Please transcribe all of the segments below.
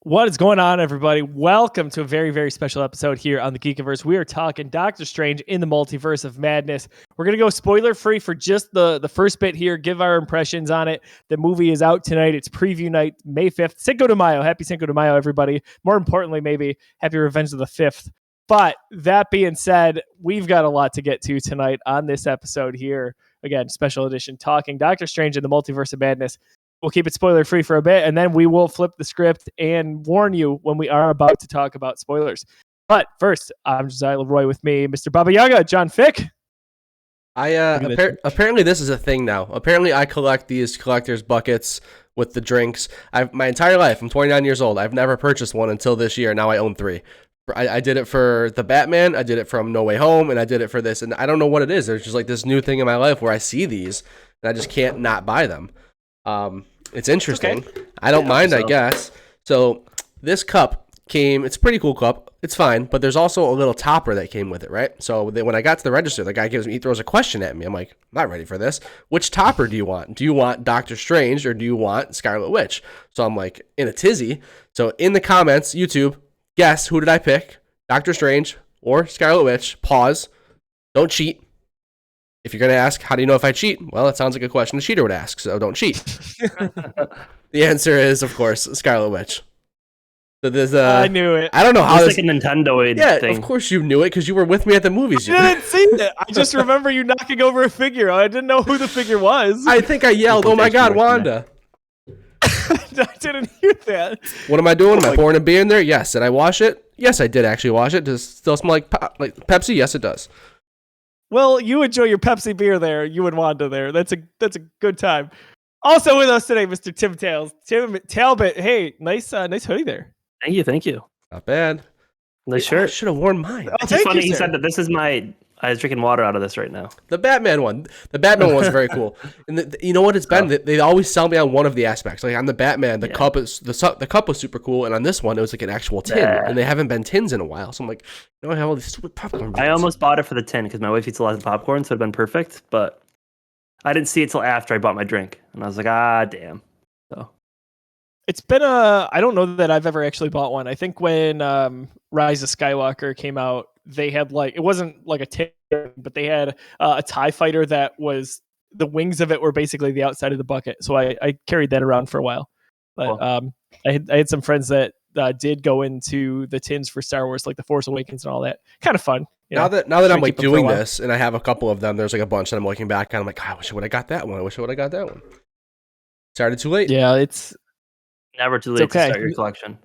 What is going on, everybody? Welcome to a very, very special episode here on the Geekiverse. We are talking Doctor Strange in the Multiverse of Madness. We're going to go spoiler-free for just the first bit here, give our impressions on it. The movie is out tonight. It's preview night, May 5th. Cinco de Mayo. Happy Cinco de Mayo, everybody. More importantly, maybe, happy Revenge of the 5th. But that being said, we've got a lot to get to tonight on this episode here. Again, special edition, talking Doctor Strange in the Multiverse of Madness. We'll keep it spoiler free for a bit, and then we will flip the script and warn you when we are about to talk about spoilers. But first, I'm Josiah Leroy, with me, Mr. Baba Yaga, John Fick. Apparently this is a thing now. Apparently I collect these collector's buckets with the drinks. My entire life, I'm 29 years old. I've never purchased one until this year. Now I own 3. I did it for the Batman, I did it from No Way Home, and I did it for this. And I don't know what it is. There's just like this new thing in my life where I see these, and I just can't not buy them. It's interesting. Okay. I don't mind, I guess. So this cup it's a pretty cool cup. It's fine, but there's also a little topper that came with it, right? So when I got to the register, the guy he throws a question at me. I'm like, I'm not ready for this. Which topper do you want? Do you want Doctor Strange or do you want Scarlet Witch? So I'm like in a tizzy. So in the comments, YouTube, guess who did I pick? Doctor Strange or Scarlet Witch? Pause. Don't cheat. If you're going to ask, how do you know if I cheat? Well, it sounds like a question a cheater would ask, so don't cheat. The answer is, of course, Scarlet Witch. So there's I knew it. I don't know how it's like a Nintendo thing. Yeah, of course you knew it because you were with me at the movies. I didn't see it. I just remember you knocking over a figure. I didn't know who the figure was. I think I yelled, "Oh my God, Wanda!" I didn't hear that. What am I doing? Am I pouring a beer in there? Yes. Did I wash it? Yes, I did actually wash it. Does it still smell like Pepsi? Yes, it does. Well, you enjoy your Pepsi beer there. You and Wanda there. That's a good time. Also with us today, Mr. Tim Talbot. Hey, nice hoodie there. Thank you. Not bad. Nice shirt. I should have worn mine. It's funny you said that. This is I was drinking water out of this right now. The Batman one. The Batman one's very cool. And you know what it's been? They always sell me on one of the aspects. Like on the Batman, the cup was super cool, and on this one, it was like an actual tin. Yeah. And they haven't been tins in a while, so I'm like, I have all these stupid popcorn beans. I almost bought it for the tin because my wife eats a lot of popcorn, so it'd been perfect. But I didn't see it till after I bought my drink, and I was like, damn. So it's been I don't know that I've ever actually bought one. I think when Rise of Skywalker came out, they had it wasn't like a tin, but they had a TIE fighter that was, the wings of it were basically the outside of the bucket. So I carried that around for a while. But cool. I had some friends that did go into the tins for Star Wars, like The Force Awakens and all that. Kind of fun. Now that I'm like doing this and I have a couple of them, there's like a bunch that I'm looking back and I'm like, I wish I would have got that one. Started too late. Yeah, it's never too late to start your collection.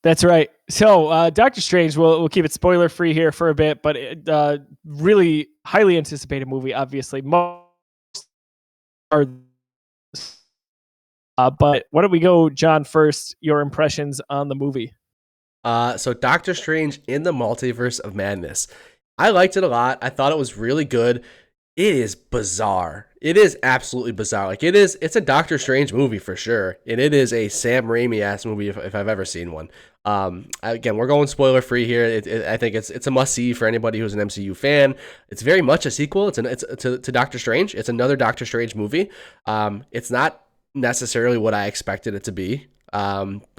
That's right. So Doctor Strange, we'll keep it spoiler free here for a bit, but really highly anticipated movie, obviously. But why don't we go, John, first, your impressions on the movie? So Doctor Strange in the Multiverse of Madness. I liked it a lot. I thought it was really good. It is bizarre. It is absolutely bizarre. It's a Doctor Strange movie for sure. And it is a Sam Raimi ass movie if I've ever seen one. Again, we're going spoiler free here. I think it's a must see for anybody who's an MCU fan. It's very much a sequel. It's to Doctor Strange. It's another Doctor Strange movie. It's not necessarily what I expected it to be.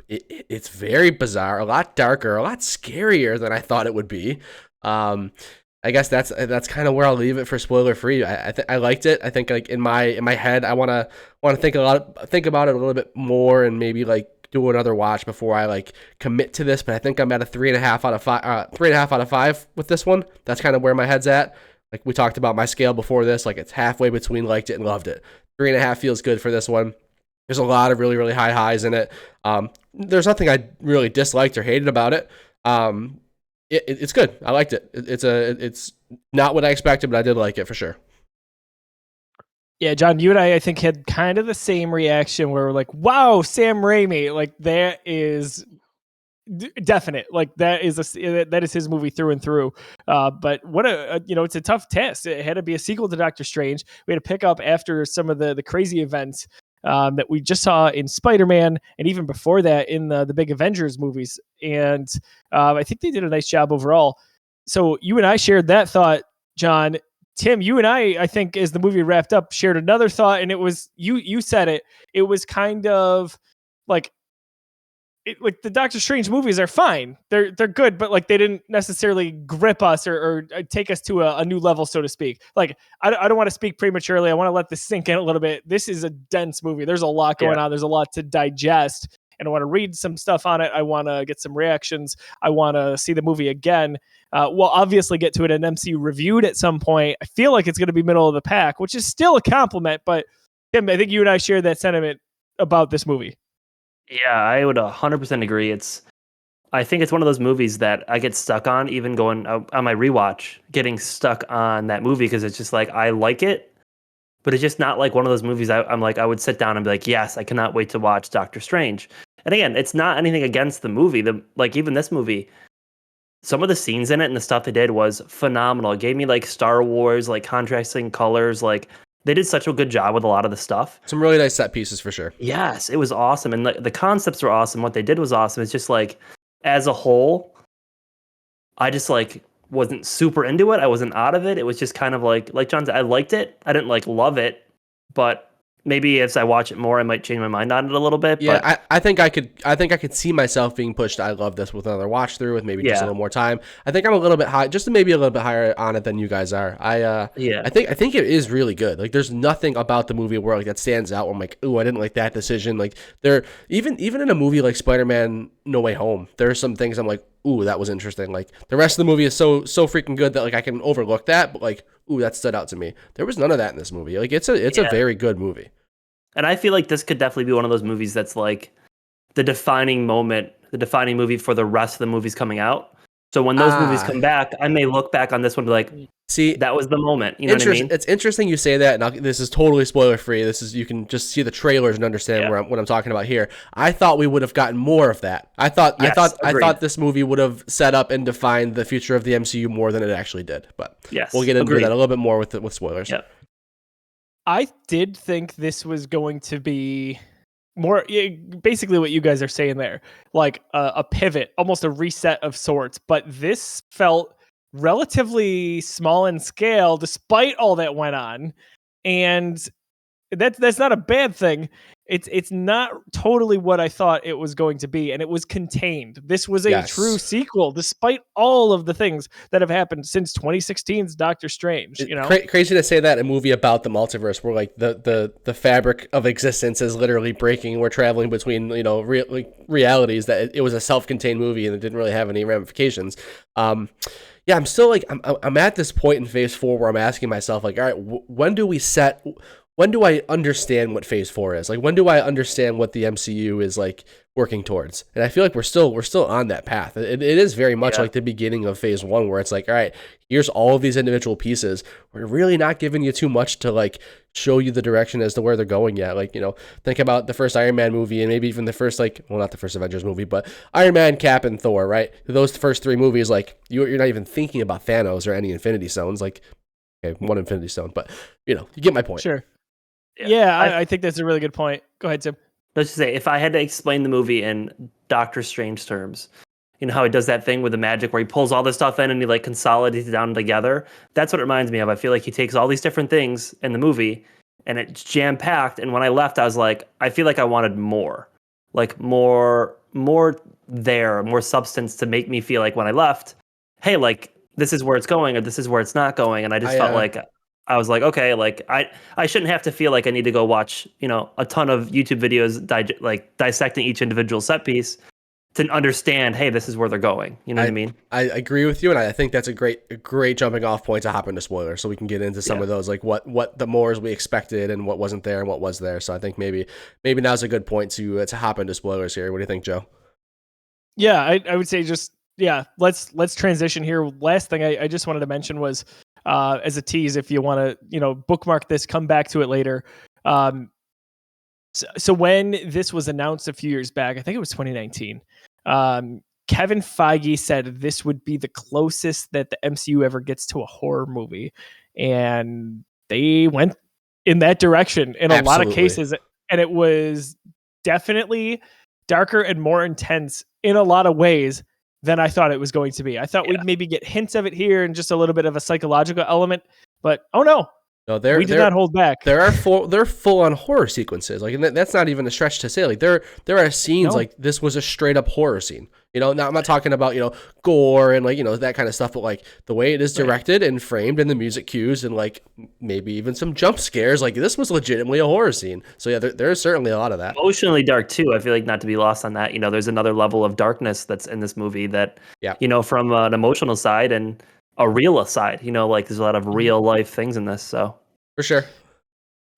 It's very bizarre, a lot darker, a lot scarier than I thought it would be. I guess that's kind of where I'll leave it for spoiler free. I liked it. I think like in my head, I want to think about it a little bit more and maybe like do another watch before I like commit to this. But I think I'm at a 3.5 out of 5. 3.5 out of 5 with this one. That's kind of where my head's at. Like we talked about my scale before this, like it's halfway between liked it and loved it. 3.5 feels good for this one. There's a lot of really, really high highs in it. There's nothing I really disliked or hated about it. It's good. I liked it. It's not what I expected, but I did like it for sure. Yeah, John, you and I think, had kind of the same reaction where we're like, wow, Sam Raimi, like that is definite. Like that is his movie through and through. But what it's a tough test. It had to be a sequel to Doctor Strange. We had to pick up after some of the crazy events that we just saw in Spider-Man, and even before that in the big Avengers movies. And I think they did a nice job overall. So you and I shared that thought, John. Tim, you and I think as the movie wrapped up, shared another thought, and it was, you said it was kind of like like the Doctor Strange movies are fine. They're good, but like they didn't necessarily grip us or take us to a new level, so to speak. Like I don't want to speak prematurely. I want to let this sink in a little bit. This is a dense movie. There's a lot going on. There's a lot to digest, and I want to read some stuff on it. I want to get some reactions. I want to see the movie again. We'll obviously get to it in MCU reviewed at some point. I feel like it's going to be middle of the pack, which is still a compliment. But Tim, I think you and I share that sentiment about this movie. Yeah, I would 100% agree. I think it's one of those movies that I get stuck on, even going on my rewatch, getting stuck on that movie because it's just like I like it, but it's just not like one of those movies I'm like I would sit down and be like, yes, I cannot wait to watch Doctor Strange. And again, it's not anything against the movie. Like even this movie, some of the scenes in it and the stuff they did was phenomenal. It gave me like Star Wars, like contrasting colors, like. They did such a good job with a lot of the stuff. Some really nice set pieces for sure. Yes, it was awesome. And the concepts were awesome. What they did was awesome. It's just like, as a whole, I just like wasn't super into it. I wasn't out of it. It was just kind of like John said, I liked it. I didn't like love it, but maybe as I watch it more, I might change my mind on it a little bit. Yeah, but I think I could see myself being pushed. I love this with another watch through with maybe just a little more time. I think I'm a little bit high, just maybe a little bit higher on it than you guys are. I think it is really good. Like there's nothing about the movie where like that stands out where I'm like, ooh, I didn't like that decision. Like there even in a movie like Spider-Man No Way Home, there are some things I'm like, ooh, that was interesting. Like the rest of the movie is so freaking good that like I can overlook that, but like, ooh, that stood out to me. There was none of that in this movie. Like it's a very good movie. And I feel like this could definitely be one of those movies that's like the defining moment, the defining movie for the rest of the movies coming out. So when those movies come back, I may look back on this one and be like, see, that was the moment. You know what I mean? It's interesting you say that. And this is totally spoiler free. You can just see the trailers and understand what I'm talking about here. I thought we would have gotten more of that. I thought this movie would have set up and defined the future of the MCU more than it actually did. But we'll get into that a little bit more with spoilers. Yep. I did think this was going to be more basically what you guys are saying there, like a pivot, almost a reset of sorts. But this felt relatively small in scale despite all that went on. And that's not a bad thing. It's not totally what I thought it was going to be, and it was contained. This was a true sequel, despite all of the things that have happened since 2016's Doctor Strange. You know, crazy to say that a movie about the multiverse, where like the fabric of existence is literally breaking. We're traveling between realities. That it was a self-contained movie and it didn't really have any ramifications. I'm still like I'm at this point in Phase 4 where I'm asking myself like, all right, when do I understand what Phase 4 is? Like, when do I understand what the MCU is like working towards? And I feel like we're still on that path. It is very much like the beginning of Phase 1, where it's like, all right, here's all of these individual pieces. We're really not giving you too much to like show you the direction as to where they're going yet. Like, think about the first Iron Man movie and maybe even the first not the first Avengers movie, but Iron Man, Cap, and Thor, right? Those first three movies, like you're not even thinking about Thanos or any Infinity Stones. Like, okay, one Infinity Stone, but you get my point. Sure. Yeah, I think that's a really good point. Go ahead, Tim. Let's just say, if I had to explain the movie in Doctor Strange terms, you know how he does that thing with the magic where he pulls all this stuff in and he like consolidates it down together? That's what it reminds me of. I feel like he takes all these different things in the movie and it's jam-packed. And when I left, I was like, I feel like I wanted more. Like more there, more substance to make me feel like when I left, hey, like this is where it's going or this is where it's not going. And I just felt like I was like, okay, like I shouldn't have to feel like I need to go watch, a ton of YouTube videos dissecting each individual set piece to understand, hey, this is where they're going. You know what I mean? I agree with you, and I think that's a great jumping off point to hop into spoilers, so we can get into some of those, like what the mores we expected and what wasn't there and what was there. So I think maybe now's a good point to hop into spoilers here. What do you think, Joe? Yeah, I would say let's transition here. Last thing I just wanted to mention was, as a tease, if you want to, bookmark this, come back to it later. So when this was announced a few years back, I think it was 2019, Kevin Feige said this would be the closest that the MCU ever gets to a horror movie. And they went in that direction in a lot of cases. And it was definitely darker and more intense in a lot of ways than I thought it was going to be. I thought we'd maybe get hints of it here and just a little bit of a psychological element, but oh no, No, we did not hold back. There are full on horror sequences. Like, and that's not even a stretch to say. Like, there are scenes like this was a straight up horror scene. I'm not talking about gore and like that kind of stuff, but like the way it is directed and framed, and the music cues, and like maybe even some jump scares. Like, this was legitimately a horror scene. So yeah, there's certainly a lot of that. Emotionally dark too. I feel like, not to be lost on that. There's another level of darkness that's in this movie that from an emotional side and a real side. Like there's a lot of real life things in this. So for sure.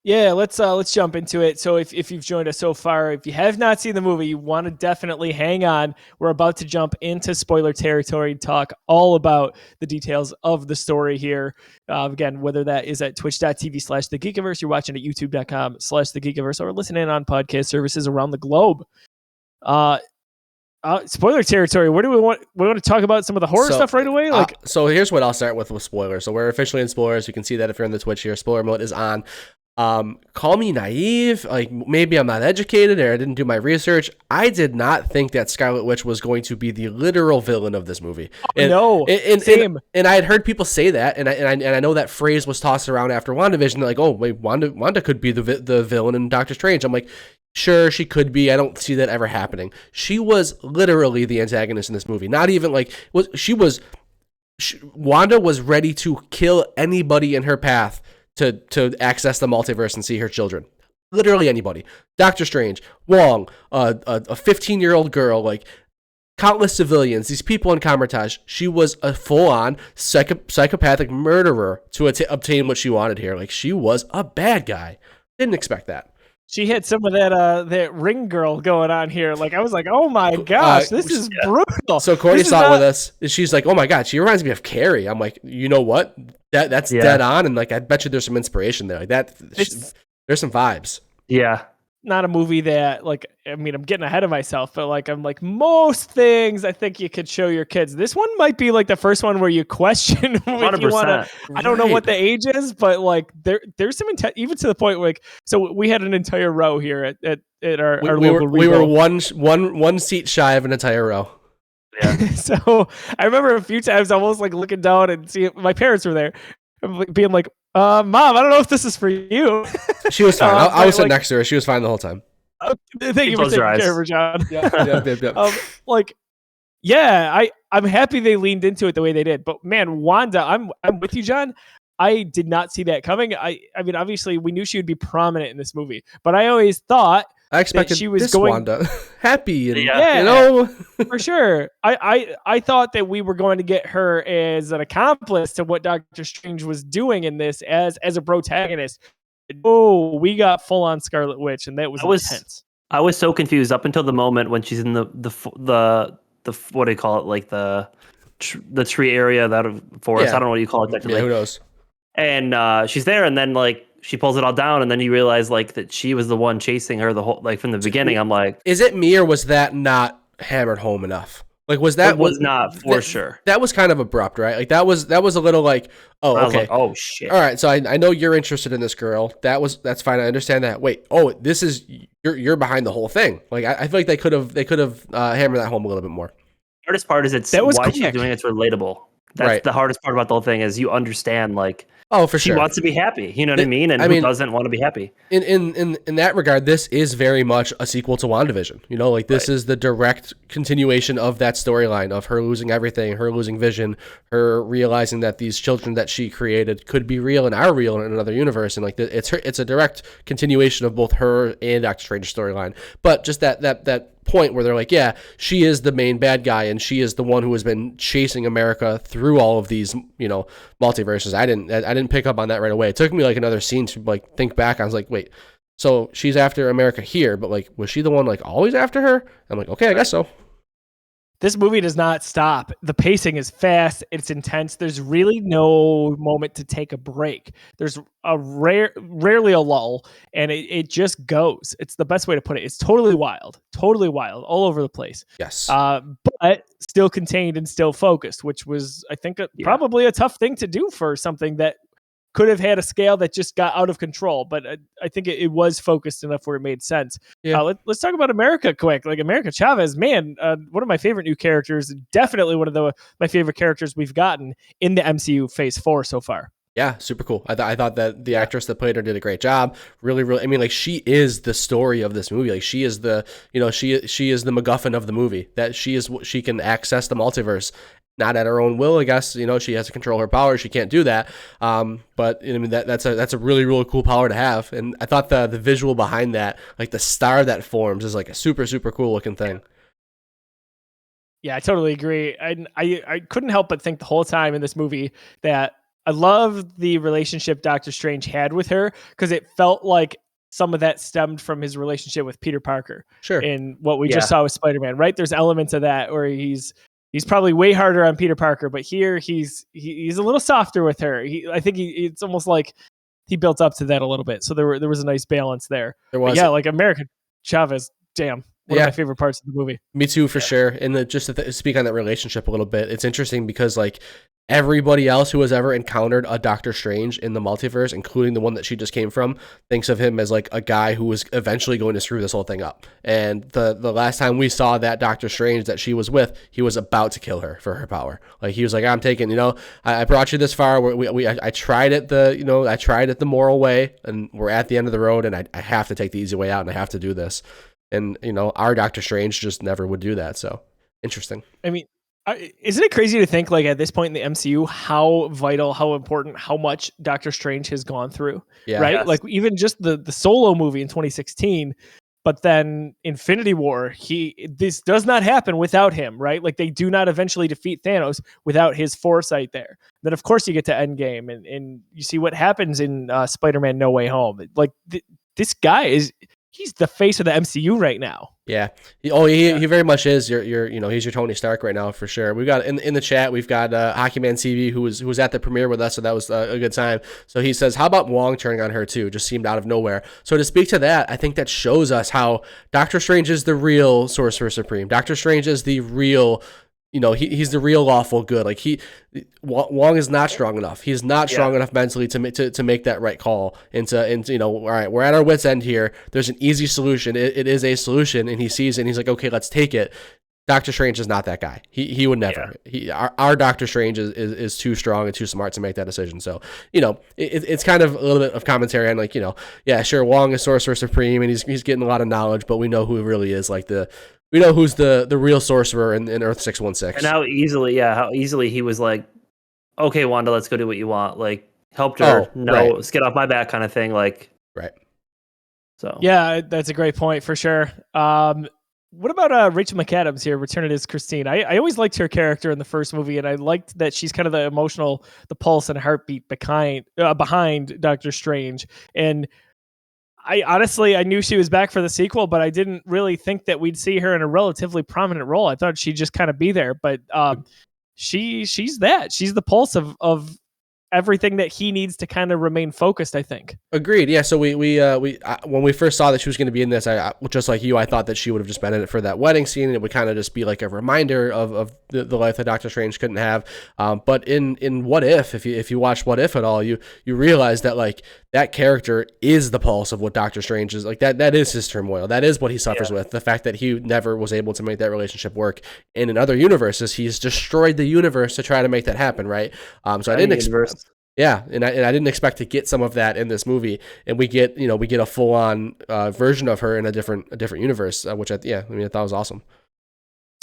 Yeah, let's jump into it. So if you've joined us so far, if you have not seen the movie, you want to definitely hang on. We're about to jump into spoiler territory and talk all about the details of the story here. Again, whether that is at twitch.tv/thegeekiverse, you're watching at youtube.com/thegeekiverse, or listening on podcast services around the globe. Spoiler territory. Where do we want to talk about some of the horror stuff right away? So here's what I'll start with spoilers. So we're officially in spoilers. You can see that if you're in the Twitch here. Spoiler mode is on. Call me naive, like maybe I'm not educated or I didn't do my research. I did not think that Scarlet Witch was going to be the literal villain of this movie. Same. And I had heard people say that, and I know that phrase was tossed around after WandaVision. They're like, oh wait, Wanda could be the villain in Doctor Strange. I'm like, sure, she could be. I don't see that ever happening. She was literally the antagonist in this movie. Not even like Wanda was ready to kill anybody in her path to access the multiverse and see her children. Literally anybody. Doctor Strange, Wong, a 15-year-old girl, like countless civilians, these people in Kamar-Taj. She was a full-on psychopathic murderer to obtain what she wanted here. Like, she was a bad guy. Didn't expect that. She had some of that ring girl going on here. Like, I was like, oh my gosh, this is brutal. So Courtney saw it with us. She's like, oh my God, she reminds me of Carrie. I'm like, you know what? That's dead on. And like, I bet you there's some inspiration there. Like that, there's some vibes. Yeah. Not a movie that, like, I mean, I'm getting ahead of myself, but like, I'm like, most things I think you could show your kids. This one might be like the first one where you question if you want to. I don't know what the age is, but like, there's some even to the point where, like, so we had an entire row here at our local. We were one seat shy of an entire row. Yeah. So I remember a few times almost like looking down and seeing my parents were there, being like, Mom, I don't know if this is for you. She was fine. I was sitting next to her. She was fine the whole time. Thank you for taking care of her, John. Yeah. I'm happy they leaned into it the way they did. But man, Wanda, I'm with you, John. I did not see that coming. I mean, obviously, we knew she would be prominent in this movie, but I always thought I expected she was this going Wanda happy, and, for sure. I thought that we were going to get her as an accomplice to what Doctor Strange was doing in this as a protagonist. Oh, we got full on Scarlet Witch, and that was intense. I was so confused up until the moment when she's in the what do you call it, like the tree area, that forest. I don't know what you call it technically. Yeah, who knows? And she's there, and then like she pulls it all down, and then you realize like that she was the one chasing her the whole, like, from the beginning. I'm like, is it me, or was that not hammered home enough? Like, was not for sure. That was kind of abrupt, right? Like that was a little like, oh, okay. Like, oh shit. All right, so I know you're interested in this girl. That's fine. I understand that. Wait, this is you're behind the whole thing. Like, I feel like they could have hammered that home a little bit more. The hardest part is why she's doing it's relatable. That's right. The hardest part about the whole thing is you understand, like, oh, for sure, she wants to be happy. You know what I mean? And who doesn't want to be happy? In that regard, this is very much a sequel to WandaVision. Like, this is the direct continuation of that storyline of her losing everything, her losing vision, her realizing that these children that she created could be real and are real in another universe. And like, it's a direct continuation of both her and Doctor Strange's storyline. But just that point where they're like, yeah, she is the main bad guy and she is the one who has been chasing America through all of these, multiverses. I didn't pick up on that right away. It took me like another scene to like think back. I was like, wait, so she's after America here, but like, was she the one like always after her? I'm like, okay, I guess so. This movie does not stop. The pacing is fast. It's intense. There's really no moment to take a break. There's rarely a lull, and it just goes. It's the best way to put it. It's totally wild, all over the place. Yes. But still contained and still focused, which was, I think, probably a tough thing to do for something that could have had a scale that just got out of control, but I think it was focused enough where it made sense. Yeah. Let's talk about America quick. Like, America Chavez, man, one of my favorite new characters, definitely one of my favorite characters we've gotten in the MCU Phase 4 so far. Yeah, super cool. I thought that the actress that played her did a great job. Really, really. I mean, like she is the story of this movie. Like she is the, she is the MacGuffin of the movie. That she can access the multiverse, not at her own will. I guess she has to control her power. She can't do that. But I mean that's a really really cool power to have. And I thought the visual behind that, like the star that forms, is like a super super cool looking thing. Yeah, I totally agree. And I couldn't help but think the whole time in this movie that I love the relationship Doctor Strange had with her, because it felt like some of that stemmed from his relationship with Peter Parker. Sure. In what we just saw with Spider-Man, right? There's elements of that where he's probably way harder on Peter Parker, but here he's a little softer with her. I think it's almost like he built up to that a little bit. So there was a nice balance there. There was. But yeah, like America Chavez, damn. One of my favorite parts of the movie. Me too, for sure. And just to speak on that relationship a little bit, it's interesting because like everybody else who has ever encountered a Doctor Strange in the multiverse, including the one that she just came from, thinks of him as like a guy who was eventually going to screw this whole thing up. And the last time we saw that Doctor Strange that she was with, he was about to kill her for her power. Like he was like, I'm taking, I brought you this far. I tried it I tried it the moral way, and we're at the end of the road, and I have to take the easy way out, and I have to do this. And, our Doctor Strange just never would do that. So interesting. I mean, isn't it crazy to think, like, at this point in the MCU, how vital, how important, how much Doctor Strange has gone through, right? Yes. Like, even just the solo movie in 2016, but then Infinity War, this does not happen without him, right? Like, they do not eventually defeat Thanos without his foresight there. Then, of course, you get to Endgame, and you see what happens in Spider-Man No Way Home. Like, this guy he's the face of the MCU right now. Yeah. He very much is. He's your Tony Stark right now for sure. We've got in the chat, we've got Hockey Man TV who was at the premiere with us, so that was a good time. So he says, how about Wong turning on her too? Just seemed out of nowhere. So to speak to that, I think that shows us how Doctor Strange is the real Sorcerer Supreme. Doctor Strange is the real, he's the real lawful good. Like Wong is not strong enough. He's not strong enough mentally to make that right call. And all right, we're at our wits' end here. There's an easy solution. It is a solution, and he sees it, and he's like, okay, let's take it. Doctor Strange is not that guy. He would never. Our Doctor Strange is too strong and too smart to make that decision. So it's kind of a little bit of commentary on like sure, Wong is Sorcerer Supreme, and he's getting a lot of knowledge, but we know who really is like we know who's the real sorcerer in Earth 616. And how easily he was like, okay, Wanda, let's go do what you want. Like, helped her. Let's get off my back kind of thing. Like, right. So, yeah, that's a great point for sure. What about Rachel Mcadams here, returning as Christine? I always liked her character in the first movie, and I liked that she's kind of the pulse and heartbeat behind Doctor Strange. And I knew she was back for the sequel, but I didn't really think that we'd see her in a relatively prominent role. I thought she'd just kind of be there, but she's the pulse of everything that he needs to kind of remain focused, I think. Agreed. Yeah. So we when we first saw that she was going to be in this, I just like you, I thought that she would have just been in it for that wedding scene, and it would kind of just be like a reminder of the life that Doctor Strange couldn't have. But in What If you watch What If at all, you realize that like that character is the pulse of what Doctor Strange is like. That is his turmoil. That is what he suffers with. The fact that he never was able to make that relationship work. And in other universes, he's destroyed the universe to try to make that happen. Right. So I didn't expect. Yeah, and I didn't expect to get some of that in this movie, and we get a full on version of her in a different universe, which I thought was awesome.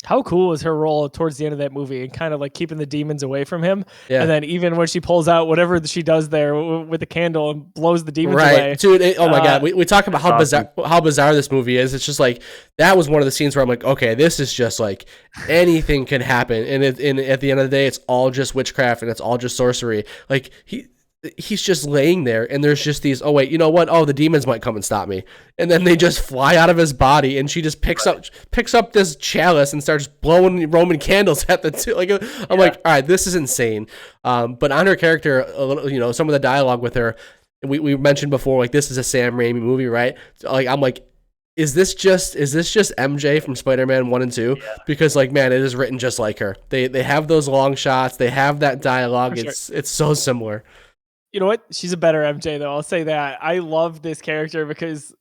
How cool is her role towards the end of that movie and kind of like keeping the demons away from him? Yeah. And then even when she pulls out whatever she does there with the candle and blows the demons away. Dude, oh my God. We talk about how bizarre this movie is. It's just like, that was one of the scenes where I'm like, okay, this is just like anything can happen. And at the end of the day, it's all just witchcraft and it's all just sorcery. Like he's just laying there, and there's just these, oh wait, you know what? Oh, the demons might come and stop me. And then they just fly out of his body, and she just picks up this chalice and starts blowing Roman candles at the two. Like I'm like, all right, this is insane. But on her character, a little, some of the dialogue with her, we mentioned before, like this is a Sam Raimi movie, right? Like I'm like, is this just MJ from Spider-Man 1 and 2? Yeah. Because like, man, it is written just like her. They have those long shots, they have that dialogue. It's so similar. You know what? She's a better MJ, though. I'll say that. I love this character because,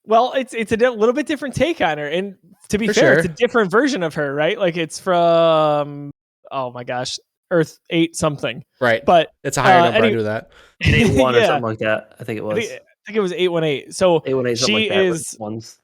well, it's a little bit different take on her. And to be fair, it's a different version of her, right? Like it's from, oh my gosh, Earth 8 something. Right. But it's a higher number. I knew that. 881 or Yeah. something like that. I think it was. I think it was 818. So 818, something she like that. is Ones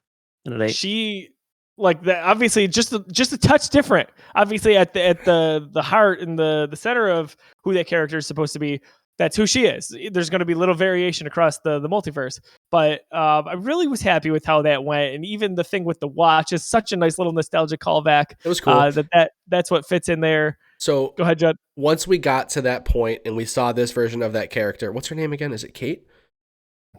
and an 8. she like that, obviously just a touch different. Obviously at the heart and the center of who that character is supposed to be, that's who she is. There's going to be little variation across the multiverse, but I really was happy with how that went, and even the thing with the watch is such a nice little nostalgic callback. It was cool. That's what fits in there. So go ahead, Judd. Once we got to that point and we saw this version of that character, what's her name again? Is it Kate?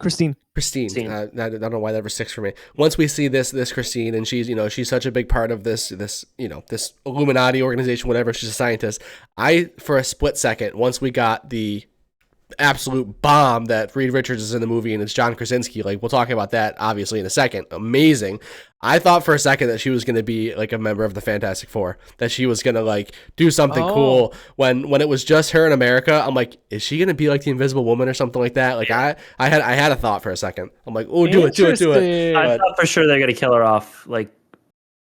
Christine. I don't know why that was 6 for me. Once we see this Christine, and she's such a big part of this Illuminati organization, whatever. She's a scientist. For a split second, once we got the absolute bomb that Reed Richards is in the movie and it's John Krasinski, like we'll talk about that obviously in a second. Amazing. I thought for a second that she was going to be like a member of the Fantastic Four, that she was going to like do something cool. When it was just her in America, I'm like, is she going to be like the Invisible Woman or something like that? Like I had a thought for a second. I'm like, oh, do it. I thought for sure they're going to kill her off, like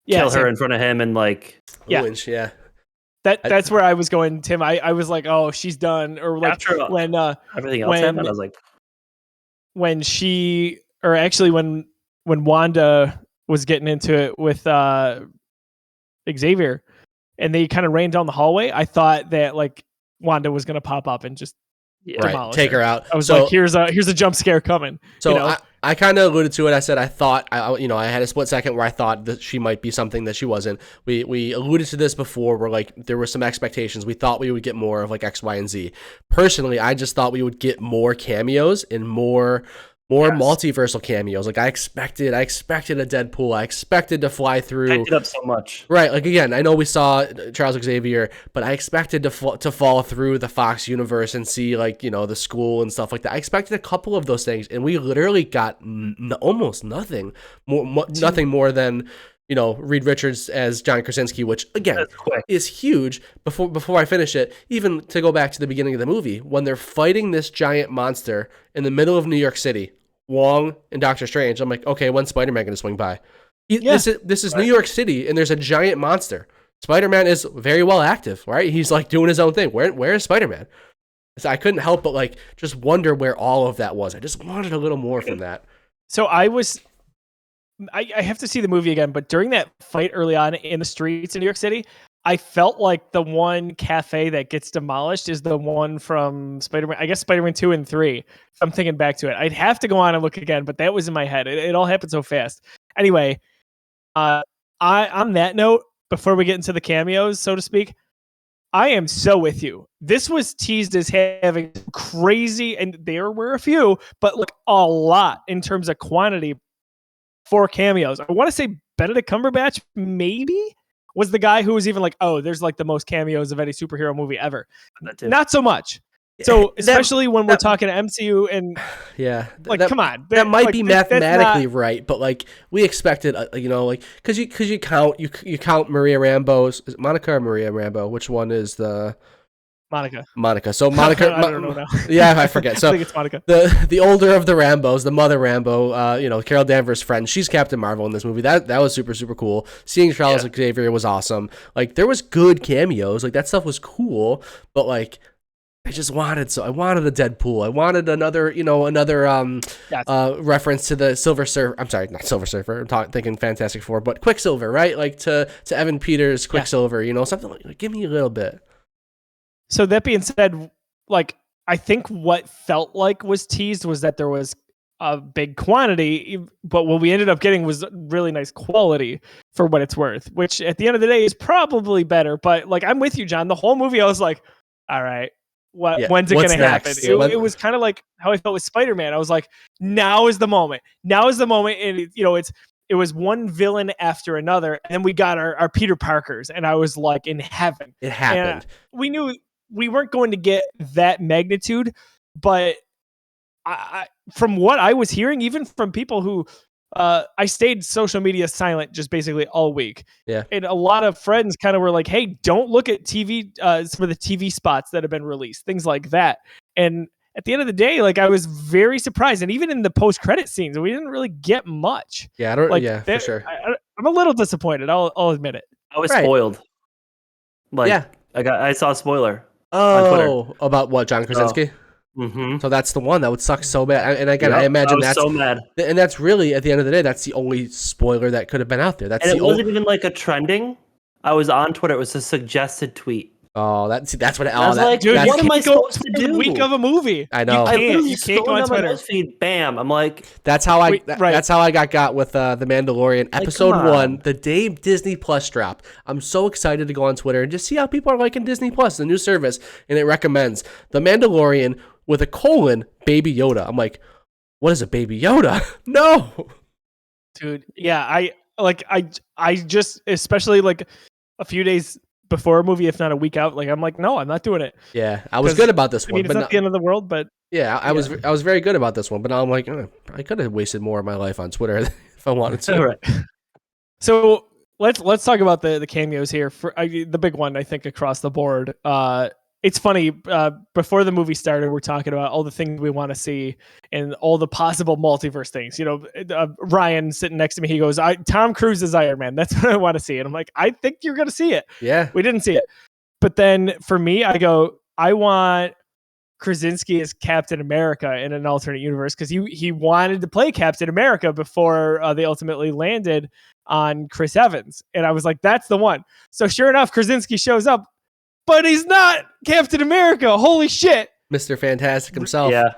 kill her in front of him and like yeah. That's where I was going, Tim. I was like, oh, she's done. Or like after when everything else happened, I was like, when Wanda was getting into it with Xavier and they kind of ran down the hallway, I thought that like Wanda was gonna pop up and just take her out. I was like, here's a jump scare coming. So I kind of alluded to it. I said I thought I had a split second where I thought that she might be something that she wasn't. We alluded to this before, where like there were some expectations. We thought we would get more of like X, Y, and Z. Personally, I just thought we would get more cameos and more multiversal cameos. Like I expected a Deadpool. I expected to fly through. Hyped it up so much. Right. Like again, I know we saw Charles Xavier, but I expected to fall through the Fox universe and see like, the school and stuff like that. I expected a couple of those things, and we literally got almost nothing more than, Reed Richards as John Krasinski, which again is huge. Before I finish it, even to go back to the beginning of the movie, when they're fighting this giant monster in the middle of New York City, Wong and Doctor Strange, I'm like, okay, when's Spider-Man going to swing by? This is New York City, and there's a giant monster. Spider-Man is very well active, right? He's like doing his own thing. Where is Spider-Man? So I couldn't help but like just wonder where all of that was. I just wanted a little more from that. So I have to see the movie again, but during that fight early on in the streets in New York City, I felt like the one cafe that gets demolished is the one from Spider-Man, I guess Spider-Man 2 and 3. I'm thinking back to it. I'd have to go on and look again, but that was in my head. It all happened so fast. Anyway, on that note, before we get into the cameos, so to speak, I am so with you. This was teased as having crazy, and there were a few, but like a lot in terms of quantity for cameos. I want to say Benedict Cumberbatch maybe was the guy who was even like, oh, there's like the most cameos of any superhero movie ever. Not so much. So especially when we're talking MCU and come on, that might be mathematically right, but like we expected, because you count Maria Rambeau's, is it Monica or Maria Rambeau? Which one is the Monica? So Monica, I don't know now. Yeah, I forget. So I think it's Monica. The older of the Rambos, the mother Rambeau, Carol Danvers' friend. She's Captain Marvel in this movie. That was super, super cool. Seeing Charles Xavier was awesome. Like there was good cameos. Like that stuff was cool, but like I wanted a Deadpool. I wanted another reference to the Silver Surfer. I'm sorry, not Silver Surfer. I'm thinking Fantastic Four, but Quicksilver, right? Like to Evan Peters' Quicksilver, something like give me a little bit. So that being said, like I think what felt like was teased was that there was a big quantity, but what we ended up getting was really nice quality for what it's worth, which at the end of the day is probably better. But like I'm with you, John. The whole movie I was like, all right, when's it going to happen? It was kind of like how I felt with Spider-Man. I was like, now is the moment. And it was one villain after another, and then we got our Peter Parkers, and I was like in heaven. It happened. And we knew we weren't going to get that magnitude, but I from what I was hearing, even from people who I stayed social media silent just basically all week. Yeah. And a lot of friends kind of were like, hey, don't look at TV, some of the TV spots that have been released, things like that. And at the end of the day, like I was very surprised. And even in the post-credit scenes, we didn't really get much. Yeah, for sure. I'm a little disappointed. I'll admit it. I was spoiled. Like, I saw a spoiler. on Twitter. Oh, about what, John Krasinski? Mm-hmm. So that's the one that would suck so bad. And again, Yep, I imagine I was that's so mad. and that's really at the end of the day, that's the only spoiler that could have been out there. That's And the it wasn't even like a trending. I was on Twitter. It was a suggested tweet. Oh, that's what. I was like, Dude, what am I can't go supposed to do? the week of a movie. I know. You can't go on my Twitter. newsfeed. Bam! I'm like, That's how I. Wait, right. That's how I got with the Mandalorian episode come on. 1, the day Disney Plus dropped. I'm so excited to go on Twitter and just see how people are liking Disney Plus, the new service, and it recommends the Mandalorian with a colon Baby Yoda. I'm like, what is a Baby Yoda? No, Dude, yeah, I just, especially like a few days before a movie, if not a week out, like I'm like, no, I'm not doing it. yeah, I was 'Cause, good about this I one, mean, it's but not the end of the world, but yeah, I was very good about this one. But now I'm like, I could have wasted more of my life on Twitter if I wanted to. all right. so let's talk about the cameos here. For the big one, I think across the board. It's funny. Before the movie started, we're talking about all the things we want to see and all the possible multiverse things. You know, Ryan sitting next to me, he goes, "Tom Cruise is Iron Man. That's what I want to see." And I'm like, "I think you're gonna see it." Yeah, We didn't see it, but then for me, I go, I want Krasinski as Captain America in an alternate universe because he wanted to play Captain America before they ultimately landed on Chris Evans, and I was like, "That's the one." So sure enough, Krasinski shows up. But he's not Captain America. Holy shit. Mr. Fantastic himself. Yeah.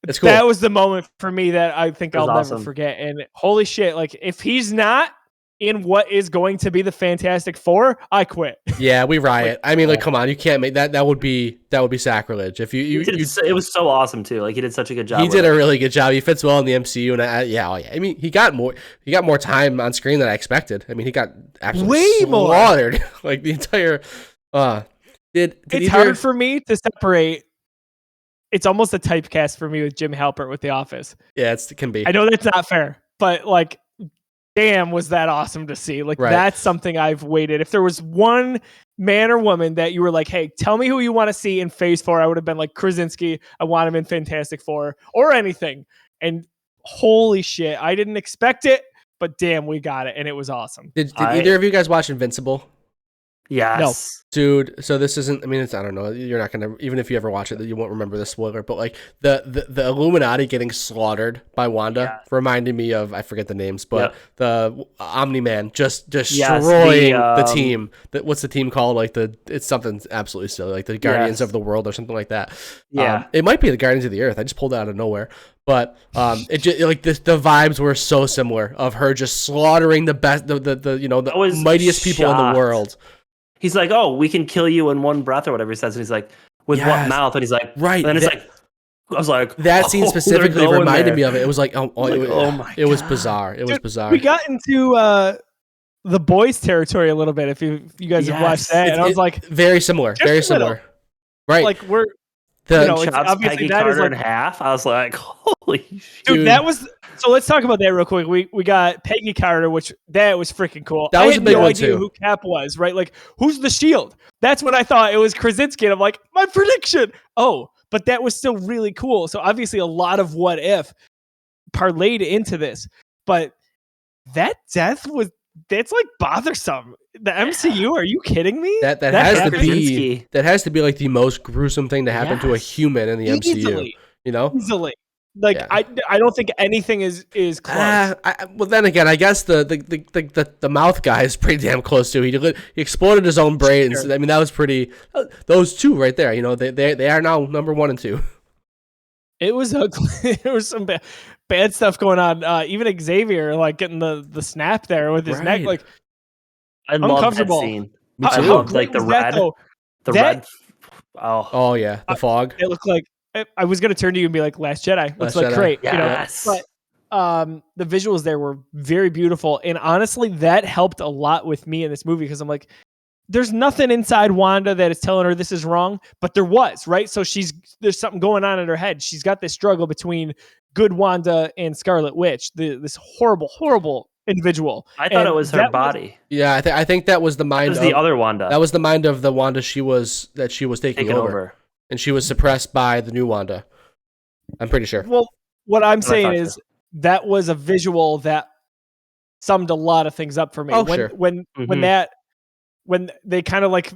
It's cool. That was the moment for me that I think I'll awesome. never forget. And holy shit, like if he's not in what is going to be the Fantastic Four, I quit. Yeah, we riot. I mean, like, come on, you can't make that. That would be sacrilege if you. It was so awesome too. Like he did such a good job. He did a really good job. He fits well in the MCU, and I mean, he got more time on screen than I expected. I mean, he got absolutely Way more. slaughtered. Like the entire. It's hard for me to separate. It's almost a typecast for me with Jim Halpert with The Office. Yeah, it can be. I know that's not fair, but like, damn, was that awesome to see. Like, That's something I've waited. If there was one man or woman that you were like, hey, tell me who you want to see in Phase 4, I would have been like, Krasinski, I want him in Fantastic Four or anything. And holy shit, I didn't expect it, but damn, we got it. And it was awesome. Did either of you guys watch Invincible? Yes. No. Dude, so this isn't, I mean, I don't know, you're not going to, even if you ever watch it, you won't remember the spoiler, but like the Illuminati getting slaughtered by Wanda reminded me of, I forget the names, but the Omni-Man just destroying the team. What's the team called? Like it's something absolutely silly, like the Guardians of the World or something like that. Yeah. It might be the Guardians of the Earth. I just pulled it out of nowhere. But it just like the vibes were so similar of her just slaughtering the best, the mightiest people in the world. He's like, oh, we can kill you in one breath or whatever he says. And he's like, with what mouth? And he's like, right. And then it's like, I was like, that scene specifically reminded me of it. It was like, oh my God. It was bizarre. It was bizarre. We got into the boys' territory a little bit. If you guys have watched that, and I was like, very similar, very similar. Right. Like we're chops Peggy Carter in half. I was like, holy shit. Dude, that was. So let's talk about that real quick. We got Peggy Carter, which that was freaking cool. That was a big one idea too. Who Cap was, right? Like, who's the Shield? That's what I thought. It was Krasinski, and I'm like, my prediction. Oh, but that was still really cool. So obviously, a lot of what if parlayed into this, but that death that's like bothersome. The MCU? Are you kidding me? That has to be like the most gruesome thing to happen to a human in the MCU. You know, easily. Like I don't think anything is close. Well, then again, I guess the mouth guy is pretty damn close to. He exploded his own brains. Sure. I mean, that was pretty. Those two right there, you know, they are now number 1 and 2. It was ugly. There was some bad stuff going on. Even Xavier, like getting the snap there with his neck, like I love that scene. Me too. I loved like the red. Red. Oh yeah, the fog. It looked like. I was going to turn to you and be like, Last Jedi. Looks like great. Yes. You know? But the visuals there were very beautiful. And honestly, that helped a lot with me in this movie because I'm like, there's nothing inside Wanda that is telling her this is wrong, but there was, right? So there's something going on in her head. She's got this struggle between good Wanda and Scarlet Witch, this horrible, horrible individual. I thought it was her body. Yeah, I think that was the mind of the other Wanda. That was the mind of the Wanda she was taking over. And she was suppressed by the new Wanda. I'm pretty sure. Well, what I'm saying is that was a visual that summed a lot of things up for me. Oh, sure. When they kind of like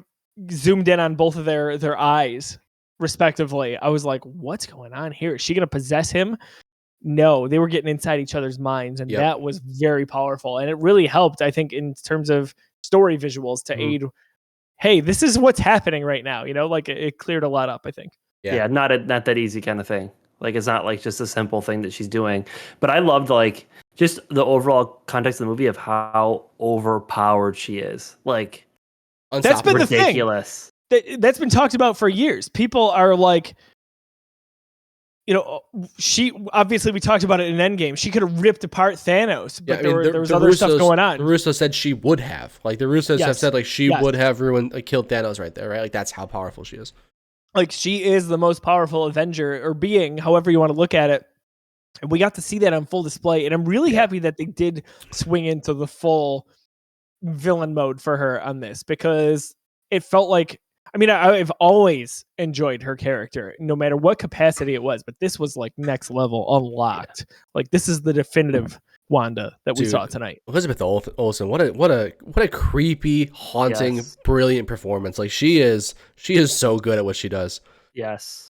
zoomed in on both of their eyes respectively, I was like, what's going on here? Is she gonna possess him? No, they were getting inside each other's minds, and that was very powerful. And it really helped, I think, in terms of story visuals to aid. Hey, this is what's happening right now. Like it cleared a lot up, I think. Yeah, not that easy kind of thing. Like it's not like just a simple thing that she's doing. But I loved like just the overall context of the movie of how overpowered she is. Like that's been ridiculous. The thing. That's been talked about for years. People are like, she obviously, we talked about it in Endgame. She could have ripped apart Thanos, but there was other stuff going on. The Russos said she would have. Like the Russos have said, like she would have killed Thanos right there, right? Like that's how powerful she is. Like she is the most powerful Avenger or being, however you want to look at it. And we got to see that on full display. And I'm really happy that they did swing into the full villain mode for her on this, because it felt like, I mean, I've always enjoyed her character, no matter what capacity it was, but this was like next level unlocked. Yeah. Like this is the definitive Wanda that we saw tonight. Elizabeth Olsen, what a creepy, haunting, brilliant performance. Like she is so good at what she does. Yes.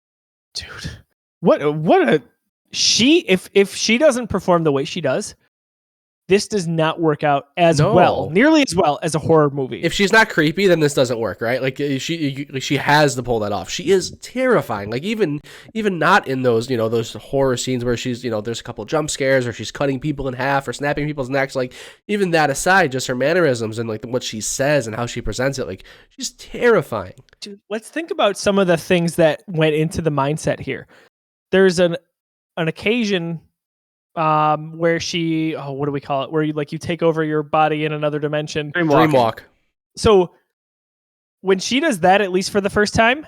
Dude. If she doesn't perform the way she does, this does not work out nearly as well as a horror movie. If she's not creepy, then this doesn't work, right? Like she has to pull that off. She is terrifying. Like even not in those, those horror scenes where she's, there's a couple jump scares or she's cutting people in half or snapping people's necks. Like even that aside, just her mannerisms and like what she says and how she presents it, like she's terrifying. Dude, let's think about some of the things that went into the mindset here. There's an occasion where she, what do we call it? Where you take over your body in another dimension. Dreamwalk. So when she does that, at least for the first time,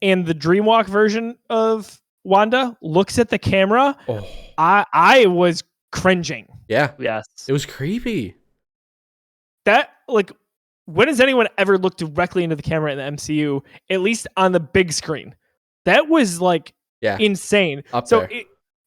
and the Dreamwalk version of Wanda looks at the camera, I was cringing. Yeah. Yes. It was creepy. That, like, when has anyone ever looked directly into the camera in the MCU, at least on the big screen? That was like insane. Up there.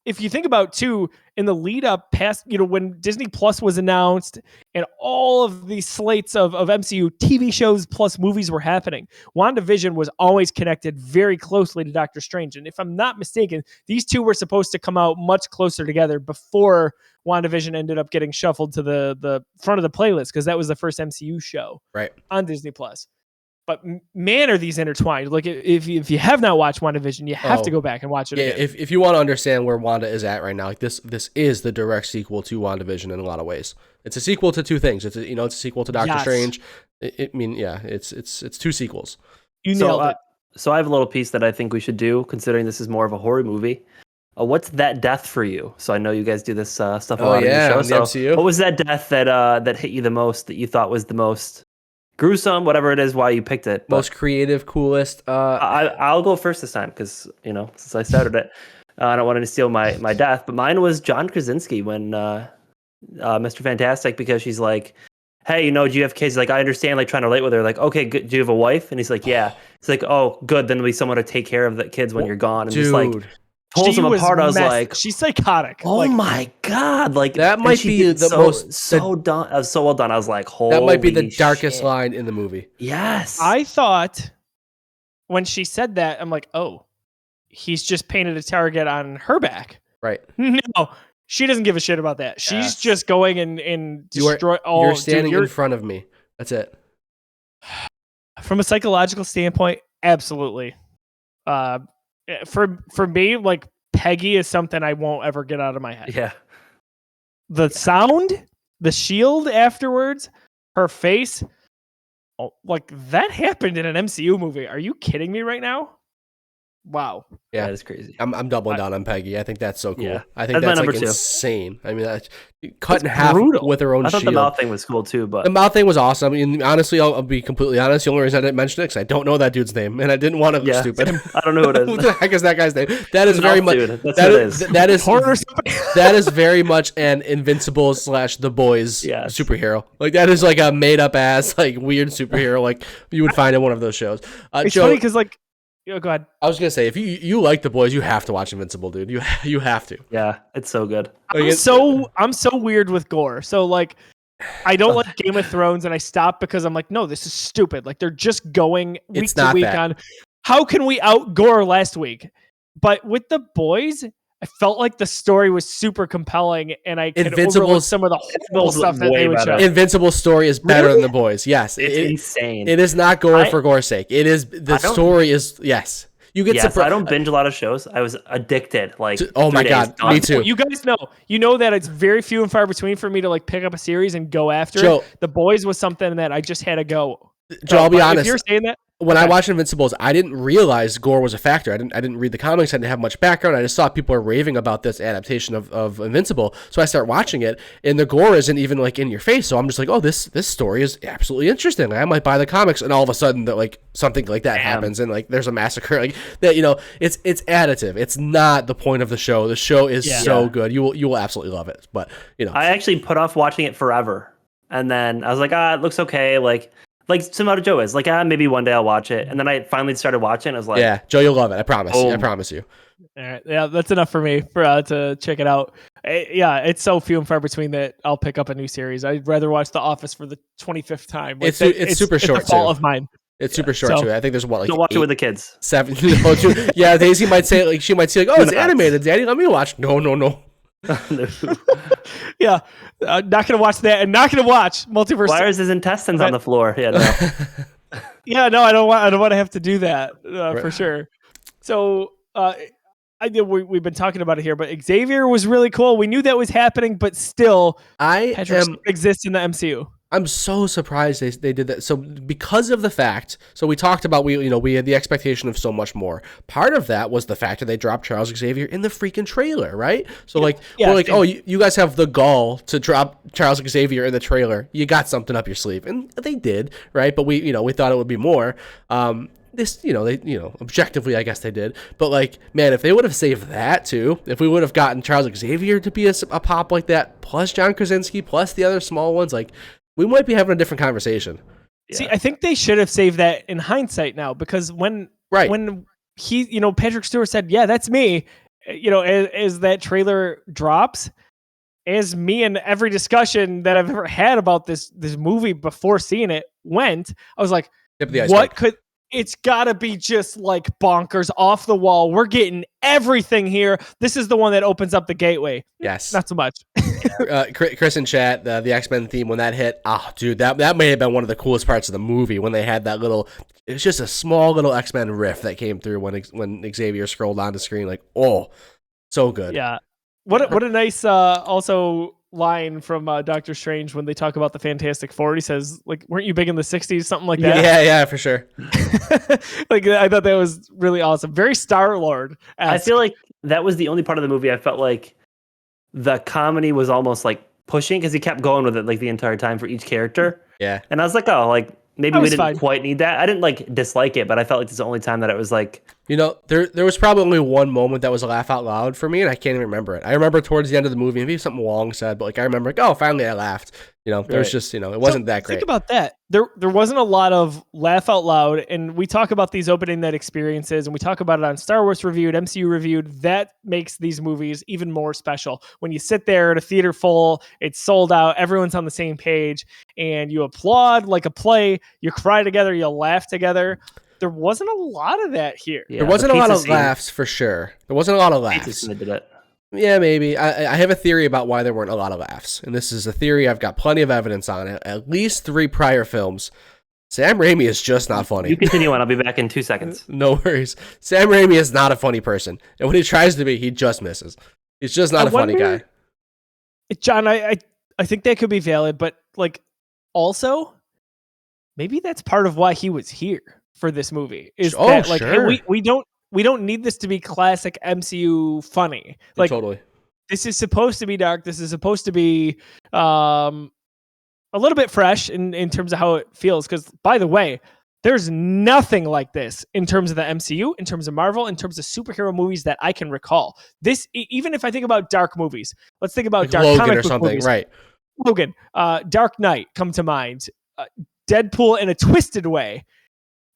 If you think about too, in the lead up past, when Disney Plus was announced and all of these slates of MCU TV shows plus movies were happening, WandaVision was always connected very closely to Doctor Strange. And if I'm not mistaken, these two were supposed to come out much closer together before WandaVision ended up getting shuffled to the front of the playlist, because that was the first MCU show on Disney Plus. But man, are these intertwined. Like if you have not watched WandaVision, you have to go back and watch it again. If you want to understand where Wanda is at right now, like this is the direct sequel to WandaVision in a lot of ways. It's a sequel to two things. It's a sequel to Doctor Strange. It's two sequels. You nailed it. So I have a little piece that I think we should do, considering this is more of a horror movie. What's that death for you? So I know you guys do this stuff a lot in the show. MCU. What was that death that hit you the most, that you thought was the most gruesome, whatever it is, why you picked it? Most creative, coolest. I'll go first this time because, since I started it, I don't want to steal my death. But mine was John Krasinski when Mr. Fantastic, because she's like, hey, do you have kids? Like, I understand, like, trying to relate with her. Like, okay, good. Do you have a wife? And he's like, yeah. It's like, oh, good. Then there'll be someone to take care of the kids when you're gone. And just like pulls them apart. I was like, she's psychotic. Oh my God. Like, that might be the most done. So well done. I was like, holy that might be the darkest line in the movie. Yes. I thought when she said that, I'm like, oh, he's just painted a target on her back. Right. No, she doesn't give a shit about that. She's just going and destroy all. You're standing in front of me. That's it. From a psychological standpoint, absolutely. For me, like, Peggy is something I won't ever get out of my head. Yeah. The sound, the shield afterwards, her face, like, that happened in an MCU movie. Are you kidding me right now? Wow. Yeah, that is crazy. I'm doubling down on Peggy. I think that's so cool. Yeah. I think that's like insane. I mean, that's cut in half with her own shield. I thought the mouth thing was cool too, but the mouth thing was awesome. I mean, honestly, I'll be completely honest. The only reason I didn't mention it because I don't know that dude's name, and I didn't want to look stupid. I don't know who it is. Who the heck is that guy's name? That is very much. That is very much an Invincible / The Boys superhero. Like that is like a made up ass like weird superhero like you would find in one of those shows. It's funny because like. Oh, go ahead. I was gonna say if you like The Boys, you have to watch Invincible, dude. You have to. Yeah, it's so good. I'm so weird with gore. So like I don't like Game of Thrones, and I stopped because I'm like, no, this is stupid. Like they're just going week to week on how can we out Gore last week? But with The Boys, I felt like the story was super compelling, and I could overlook some of the horrible stuff that they would show. Invincible's story is better than The Boys. Yes, it's insane. It is not gore for gore's sake. It is the story is yes. You get I don't binge a lot of shows. I was addicted. Like, oh my god, me too. You guys know that it's very few and far between for me to like pick up a series and go after it. The Boys was something that I just had to go. Joe, I'll be honest. If you're saying that, when I watched Invincibles, I didn't realize gore was a factor. I didn't read the comics. I didn't have much background. I just saw people are raving about this adaptation of Invincible. So I start watching it, and the gore isn't even like in your face. So I'm just like, oh, this story is absolutely interesting. I might buy the comics, and all of a sudden, that like something like that happens, and like there's a massacre. Like that, it's additive. It's not the point of the show. The show is so good. You will absolutely love it. But I actually put off watching it forever, and then I was like, it looks okay. Like similar to Joe is like, maybe one day I'll watch it. And then I finally started watching. I was like, yeah, Joe, you'll love it. I promise. I promise you. All right. Yeah, that's enough for me to check it out. It's so few and far between that I'll pick up a new series. I'd rather watch The Office for the 25th time. Like it's super short. It's a fault of mine. It's super short too. I think there's like don't watch it with the kids. 7. Yeah, Daisy might say like she might say like, oh, it's animated. Daddy, let me watch. No. Yeah, not gonna watch that, and not gonna watch Multiverse. Why is his intestines on the floor? Yeah, no. Yeah, no, I don't want to have to do that for sure. So, we've been talking about it here, but Xavier was really cool. We knew that was happening, but still, Patrick exists in the MCU. I'm so surprised they did that. So because of the fact, so we talked about we had the expectation of so much more. Part of that was the fact that they dropped Charles Xavier in the freaking trailer, right? So we're like, oh, you guys have the gall to drop Charles Xavier in the trailer. You got something up your sleeve, and they did, right? But we thought it would be more. Objectively, I guess they did. But like, man, if they would have saved that too, if we would have gotten Charles Xavier to be a pop like that, plus John Krasinski, plus the other small ones, like. We might be having a different conversation. Yeah. See, I think they should have saved that in hindsight now, because when he, Patrick Stewart said, yeah, that's me, as that trailer drops, as me and every discussion that I've ever had about this movie before seeing it went, I was like, it's gotta be just like bonkers, off the wall. We're getting everything here. This is the one that opens up the gateway. Yes. Not so much. Chris in chat, the X-Men theme, when that hit, dude, that may have been one of the coolest parts of the movie, when they had that it's just a small little X-Men riff that came through when Xavier scrolled on the screen, like, oh, so good. Yeah. What a nice also line from Doctor Strange when they talk about the Fantastic Four. He says, like, weren't you big in the 60s? Something like that. Yeah, for sure. Like, I thought that was really awesome. Very Star-Lord. I feel like that was the only part of the movie I felt like the comedy was almost like pushing, because he kept going with it like the entire time for each character. Yeah. And I was like, oh, like maybe we didn't quite need that. I didn't like dislike it, but I felt like it's the only time that it was like, there was probably only one moment that was a laugh out loud for me, and I can't even remember it. I remember towards the end of the movie, maybe something Wong said, but like I remember like, oh, finally I laughed. There's just, it wasn't that great. Think about that. There wasn't a lot of laugh out loud, and we talk about these opening night experiences, and we talk about it on Star Wars Reviewed, MCU Reviewed. That makes these movies even more special. When you sit there at a theater full, it's sold out, everyone's on the same page, and you applaud like a play, you cry together, you laugh together. There wasn't a lot of that here. Yeah, there wasn't a lot of laughs, for sure. There wasn't a lot of laughs. Did it. Yeah, maybe. I have a theory about why there weren't a lot of laughs. And this is a theory I've got plenty of evidence on it. At least 3 prior films. Sam Raimi is just not funny. You continue on. I'll be back in 2 seconds. No worries. Sam Raimi is not a funny person. And when he tries to be, he just misses. He's just not a funny guy. John, I think that could be valid. But like, also, maybe that's part of why he was here for this movie. Is that like, sure. Hey, we don't need this to be classic MCU funny. Like, totally. This is supposed to be dark. This is supposed to be a little bit fresh in terms of how it feels. Because, by the way, there's nothing like this in terms of the MCU, in terms of Marvel, in terms of superhero movies that I can recall. This, even if I think about dark movies, let's think about like dark Logan comic or something, movies. right? Logan, Dark Knight come to mind. Deadpool in a twisted way.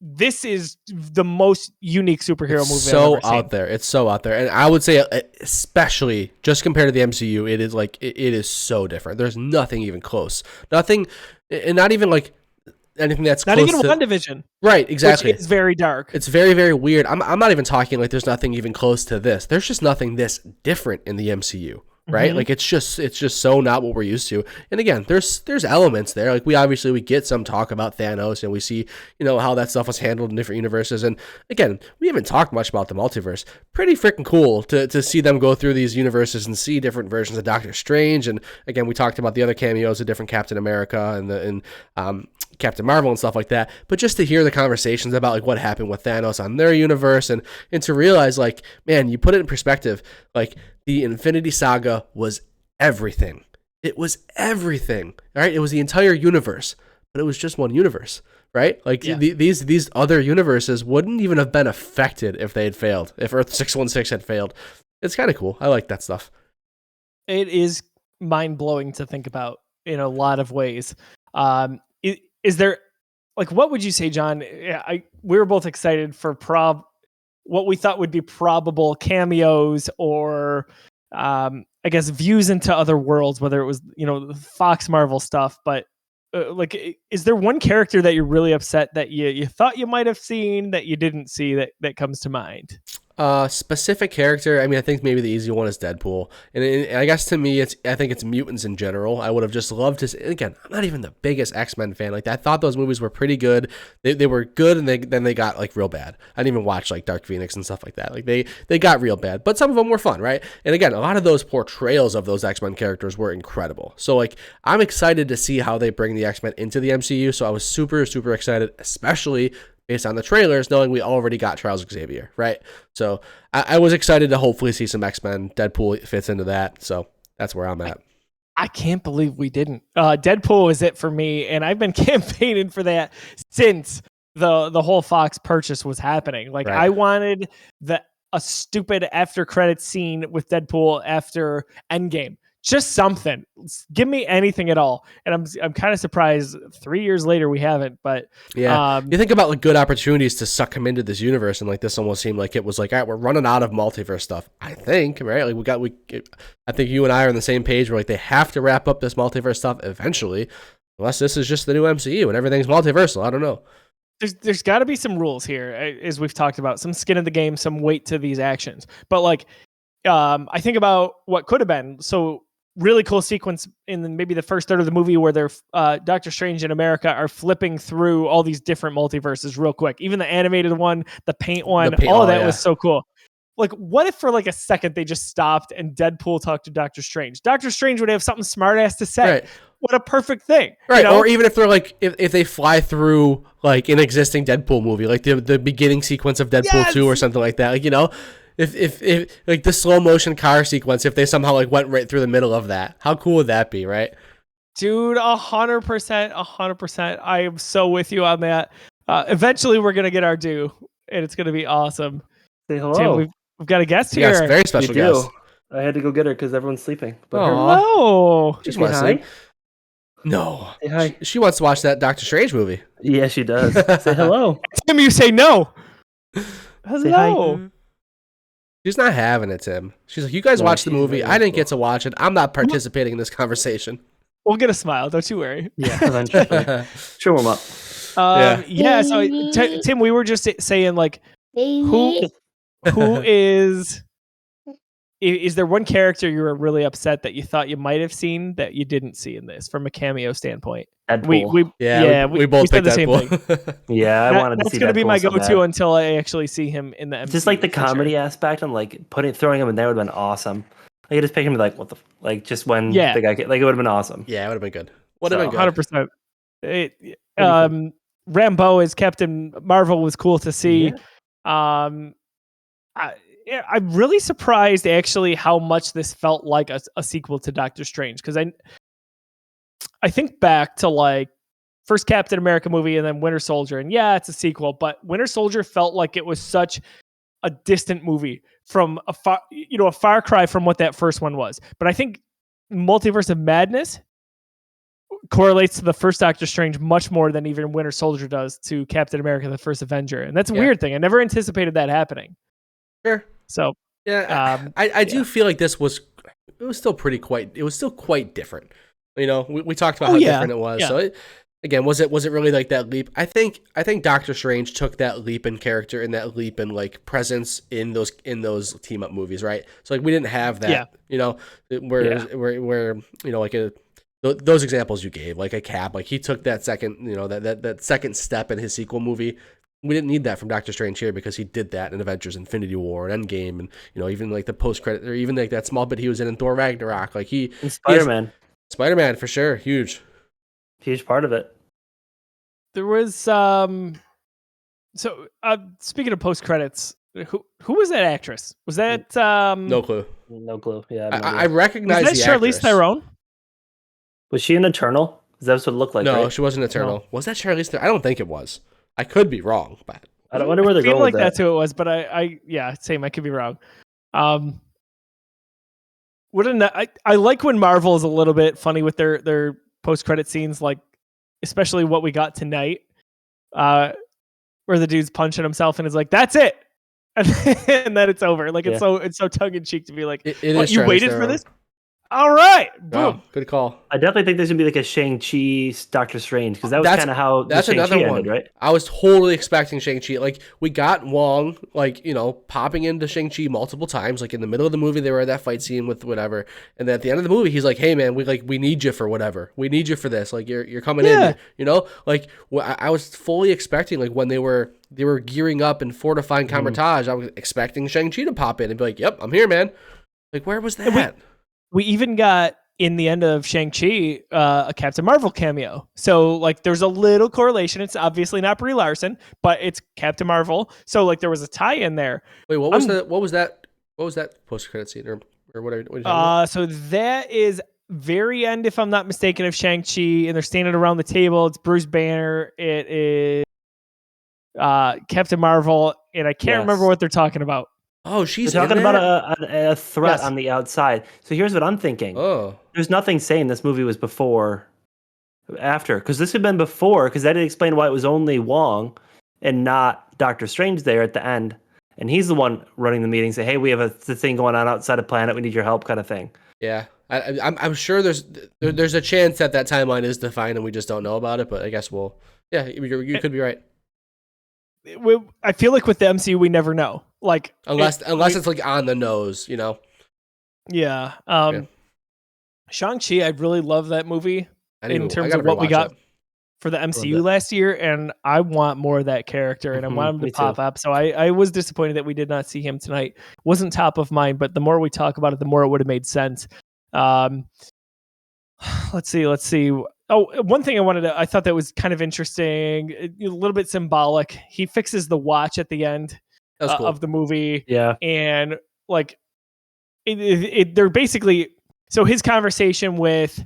this is the most unique superhero movie It's I've so ever seen. out there. It's so out there. And I would say, especially just compared to the MCU, it is like, it is so different. There's nothing even close. Nothing, and not even like anything that's Not close even to WandaVision. Right, exactly. Which is very dark. It's very, very weird. I'm not even talking like there's nothing even close to this. There's just nothing this different in the MCU, right? Mm-hmm. Like it's just so not what we're used to. And again, there's elements there. Like we get some talk about Thanos, and we see, you know, how that stuff was handled in different universes. And again, we haven't talked much about the multiverse. Pretty freaking cool to see them go through these universes and see different versions of Doctor Strange. And again, we talked about the other cameos of different Captain America and Captain Marvel and stuff like that, but just to hear the conversations about like what happened with Thanos on their universe and to realize like, man, you put it in perspective, like the Infinity Saga was everything. It was everything, right? It was the entire universe, but it was just one universe, right? Like these other universes wouldn't even have been affected if they had failed, if Earth 616 had failed. It's kind of cool. I like that stuff. It is mind-blowing to think about in a lot of ways. Is there, like, what would you say, John? We were both excited for what we thought would be probable cameos or, I guess, views into other worlds, whether it was, you know, the Fox Marvel stuff. But like, is there one character that you're really upset that you thought you might have seen that you didn't see that comes to mind? Specific character, I mean, I think maybe the easy one is Deadpool, and I guess to me, I think it's mutants in general. I would have just loved to see, again, I'm not even the biggest X-Men fan. Like, I thought those movies were pretty good. They were good, and then they got like real bad. I didn't even watch like Dark Phoenix and stuff like that. Like they got real bad, but some of them were fun, right? And again, a lot of those portrayals of those X-Men characters were incredible. So like, I'm excited to see how they bring the X-Men into the MCU. So I was super, super excited, especially based on the trailers, knowing we already got Charles Xavier, right? So I was excited to hopefully see some X-Men. Deadpool fits into that, so that's where I'm at. I can't believe we didn't. Deadpool is it for me, and I've been campaigning for that since the whole Fox purchase was happening. Like, Right. I wanted a stupid after credits scene with Deadpool after Endgame. Just something. Give me anything at all. And I'm kind of surprised 3 years later we haven't. But yeah, you think about like good opportunities to suck him into this universe, and like this almost seemed like it was like, all right, we're running out of multiverse stuff. I think, right? Like I think you and I are on the same page where like they have to wrap up this multiverse stuff eventually, unless this is just the new MCU and everything's multiversal. I don't know. There's got to be some rules here, as we've talked about, some skin in the game, some weight to these actions. But like, I think about what could have been. So really cool sequence in maybe the first third of the movie where they're Doctor Strange and America are flipping through all these different multiverses real quick. Even the animated one, the paint one, all of that was so cool. Like, what if for like a second they just stopped and Deadpool talked to Doctor Strange? Doctor Strange would have something smart ass to say. Right. What a perfect thing. Right. You know? Or even if they're like, if they fly through like an existing Deadpool movie, like the beginning sequence of Deadpool 2 or something like that, like, you know, if like the slow motion car sequence, if they somehow like went right through the middle of that, how cool would that be, right? Dude, 100%. I am so with you on that. Eventually we're going to get our due and it's going to be awesome. Say hello. Tim, we've got a guest here. Yes, very special guest. I had to go get her because everyone's sleeping. But hello. She wants to sleep. No. Say hi. She wants to watch that Doctor Strange movie. Yeah, she does. Say hello. Tim, you say no. Hello. Say hi. She's not having it, Tim. She's like, you guys watch the movie. I didn't get to watch it. I'm not participating in this conversation. We'll get a smile. Don't you worry. Yeah, eventually. Sure, warm up. Yeah. So, Tim, we were just saying, like, who is there one character you were really upset that you thought you might have seen that you didn't see in this from a cameo standpoint? Deadpool. We both said picked the Deadpool. same thing. Yeah, I wanted to see That's going to be my so go-to bad. until I actually see him in the MCU. Just like the comedy aspect and like throwing him in there would have been awesome. Like, I just picked him like, what the like just when the guy like it would have been awesome. Yeah, it would have been good. Would have been good. 100%. Rambeau as Captain Marvel was cool to see. Yeah. I'm really surprised actually how much this felt like a sequel to Doctor Strange, because I think back to like first Captain America movie and then Winter Soldier, and yeah, it's a sequel, but Winter Soldier felt like it was such a distant movie from a far cry from what that first one was. But I think Multiverse of Madness correlates to the first Doctor Strange much more than even Winter Soldier does to Captain America: The First Avenger, and that's a weird thing. I never anticipated that happening. Sure. So I do feel like this was still quite different. You know, we talked about how different it was. So again, was it really like that leap? I think Doctor Strange took that leap in character and that leap in like presence in those team up movies, right? So like we didn't have that, you know, where you know, like those examples you gave, like a Cap, like he took that second, you know, that second step in his sequel movie. We didn't need that from Doctor Strange here because he did that in Avengers: Infinity War and Endgame, and you know, even like the post credit, or even like that small bit he was in Thor Ragnarok, like Spider-Man for sure, huge part of it. There was speaking of post credits, who was that actress? Was that no clue? Yeah, I recognize was that the Charlize actress. Theron? Was she an Eternal? Is that what it looked like? No, right? she wasn't Eternal. No. Was that Charlize Theron? I don't think it was. I could be wrong, but I wonder where they're going with that. That's who it was, but I same. I could be wrong. I like when Marvel is a little bit funny with their post credit scenes, like especially what we got tonight, where the dude's punching himself and is like, "That's it," and then it's over. Like it's so tongue in cheek to be like, "What, you waited for this?" All right, boom. Wow, good call. I definitely think there's gonna be like a Shang-Chi Doctor Strange, because that was kind of how that's the another Shang-Chi one, ended, right? I was totally expecting Shang-Chi. Like we got Wong, like, you know, popping into Shang-Chi multiple times. Like in the middle of the movie, they were at that fight scene with whatever, and then at the end of the movie, he's like, "Hey man, we need you for whatever. We need you for this. Like you're coming in, you know." Like I was fully expecting, like when they were gearing up and fortifying Kamar-Taj, I was expecting Shang-Chi to pop in and be like, "Yep, I'm here, man." Like where was that? We even got, in the end of Shang-Chi, a Captain Marvel cameo. So like there's a little correlation. It's obviously not Brie Larson, but it's Captain Marvel. So like there was a tie in there. Wait, what was that post credit scene or whatever? So that is very end, if I'm not mistaken, of Shang-Chi, and they're standing around the table. It's Bruce Banner. It is Captain Marvel, and I can't remember what they're talking about. Oh, she's talking about a threat on the outside. So here's what I'm thinking. Oh, there's nothing saying this movie was before, after, because this had been before, because that didn't explain why it was only Wong and not Doctor Strange there at the end, and he's the one running the meeting, say, "Hey, we have the thing going on outside of planet. We need your help," kind of thing. Yeah, I'm sure there's a chance that timeline is defined and we just don't know about it. But I guess you could be right. I feel like with the MCU, we never know. Like unless it's like on the nose, you know. Yeah. Shang-Chi, I really love that movie in terms of what we got for the MCU last year, and I want more of that character, and I want him to pop up. So I was disappointed that we did not see him tonight. Wasn't top of mind, but the more we talk about it, the more it would have made sense. Let's see. Oh, one thing I thought that was kind of interesting, a little bit symbolic. He fixes the watch at the end cool. Of the movie. Yeah. And like, they're basically, so his conversation with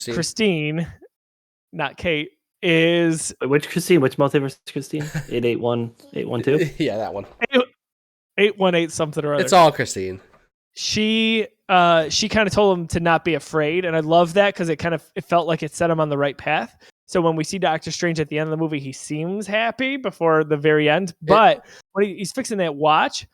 Christine, not Kate, is... Which Christine? Which multiverse Christine? 881-812? Yeah, that one. 818 something or other. It's all Christine. She kind of told him to not be afraid, and I love that because it felt like it set him on the right path. So when we see Doctor Strange at the end of the movie, he seems happy before the very end. But when he's fixing that watch,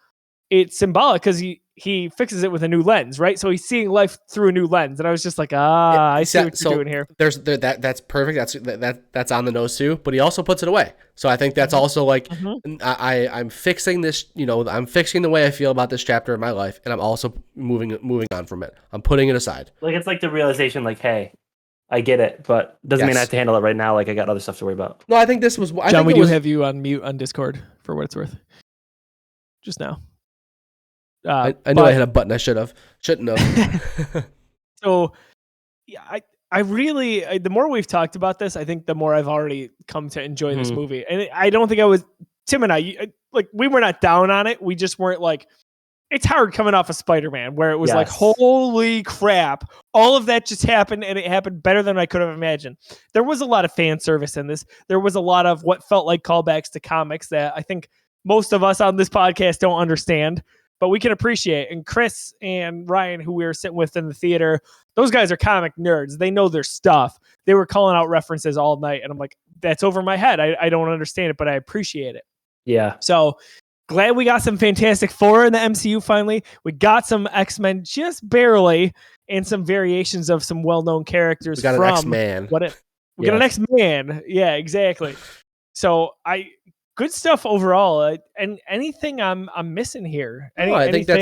it's symbolic because he fixes it with a new lens, right? So he's seeing life through a new lens, and I was just like, I see what you're doing here. That's perfect. That's on the nose too. But he also puts it away. So I think that's also like I'm fixing this. You know, I'm fixing the way I feel about this chapter of my life, and I'm also moving on from it. I'm putting it aside. Like it's like the realization, like, hey, I get it, but doesn't mean I have to handle it right now. Like I got other stuff to worry about. No, I think this was. John, we do have you on mute on Discord for what it's worth. Just now. I knew I hit a button I shouldn't have. So, yeah, I really, the more we've talked about this, I think the more I've already come to enjoy this movie. And I don't think Tim and I, like, we were not down on it. We just weren't like, it's hard coming off of Spider-Man, where it was like, holy crap, all of that just happened, and it happened better than I could have imagined. There was a lot of fan service in this. There was a lot of what felt like callbacks to comics that I think most of us on this podcast don't understand. but we can appreciate. And Chris and Ryan, who we were sitting with in the theater, those guys are comic nerds. They know their stuff. They were calling out references all night, and I'm like, that's over my head. I don't understand it, but I appreciate it. Yeah. So glad we got some Fantastic Four in the MCU finally. We got some X-Men just barely, and some variations of some well-known characters. We got an X-Man. We got an X-Man. Yeah, exactly. So good stuff overall. And anything I'm missing here? I think I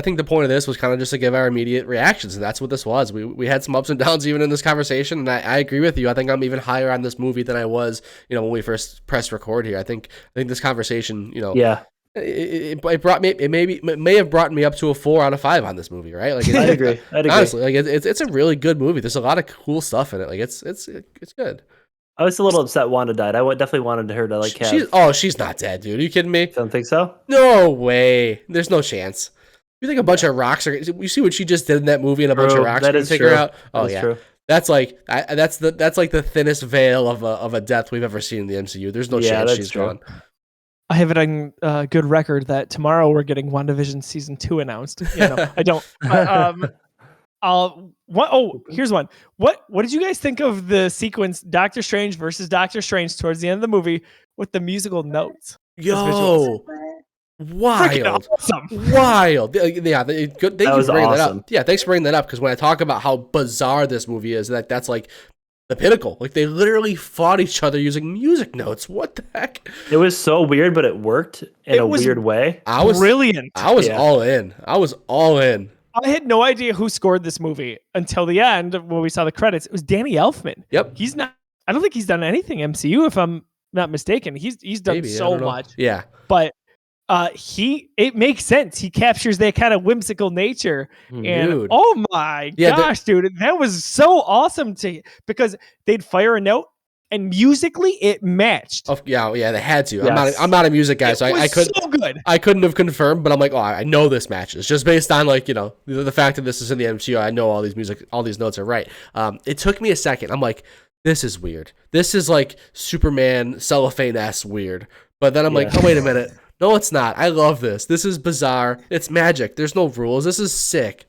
think the point of this was kind of just to give our immediate reactions, and that's what this was. We had some ups and downs even in this conversation, and I agree with you. I think I'm even higher on this movie than I was, when we first pressed record here. I think this conversation, it may have brought me up to a 4 out of 5 on this movie, right? Like, I agree. Honestly, like it's a really good movie. There's a lot of cool stuff in it. Like it's good. I was a little upset Wanda died. I definitely wanted her to She's not dead, dude. Are you kidding me? Don't think so? No way. There's no chance. You think a bunch of rocks are? You see what she just did in that movie, and a bunch of rocks are gonna take her out. Oh yeah, true. That's like the thinnest veil of a death we've ever seen in the MCU. There's no chance she's gone. I have it on good record that tomorrow we're getting WandaVision season 2 announced. I don't. Here's one. What did you guys think of the sequence Doctor Strange versus Doctor Strange towards the end of the movie with the musical notes? Yo, wild, awesome. Wild. Yeah, thank you for bringing that up. Yeah, thanks for bringing that up, because when I talk about how bizarre this movie is, that's like the pinnacle. Like, they literally fought each other using music notes. What the heck? It was so weird, but it worked in a weird way. Brilliant. I was all in. I had no idea who scored this movie until the end when we saw the credits. It was Danny Elfman. Yep. I don't think he's done anything MCU, if I'm not mistaken. He's done so much. Yeah. But it makes sense. He captures that kind of whimsical nature. And oh my gosh, dude, that was so awesome because they'd fire a note and musically it matched. Oh, yeah, they had to. Yes. I'm not a music guy, so I couldn't. So good. I couldn't have confirmed, but I'm like, I know this matches just based on the fact that this is in the MCU. I know all these notes are right. It took me a second. I'm like, this is weird. This is like Superman cellophane-esque weird. But then I'm like, oh wait a minute. No, it's not. I love this. This is bizarre. It's magic. There's no rules. This is sick.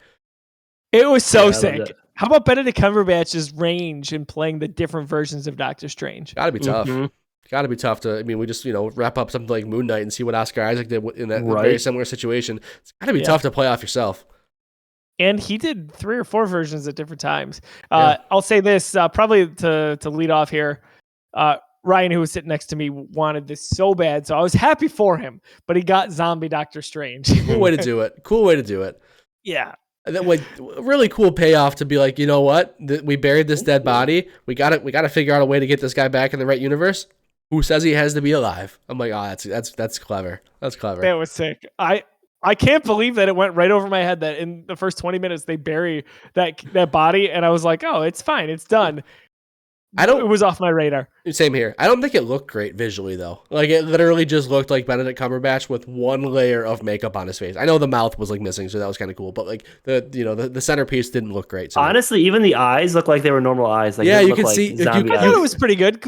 It was so sick. How about Benedict Cumberbatch's range in playing the different versions of Doctor Strange? Gotta be tough. Mm-hmm. Gotta be tough to. I mean, we just wrap up something like Moon Knight and see what Oscar Isaac did in that very similar situation. It's gotta be tough to play off yourself. And he did 3 or 4 versions at different times. I'll say this probably to lead off here. Ryan, who was sitting next to me, wanted this so bad, so I was happy for him. But he got Zombie Doctor Strange. Cool way to do it. Yeah. And then really cool payoff to be like, you know what? We buried this dead body. We got to figure out a way to get this guy back in the right universe. Who says he has to be alive? I'm like, that's clever. That's clever. That was sick. I can't believe that it went right over my head that in the first 20 minutes they bury that body, and I was like, oh, it's fine, it's done. It was off my radar. Same here. I don't think it looked great visually, though. Like, it literally just looked like Benedict Cumberbatch with one layer of makeup on his face. I know the mouth was like missing, so that was kind of cool. But like the centerpiece didn't look great. So. Honestly, even the eyes looked like they were normal eyes. Like, you could see. I thought it was pretty good.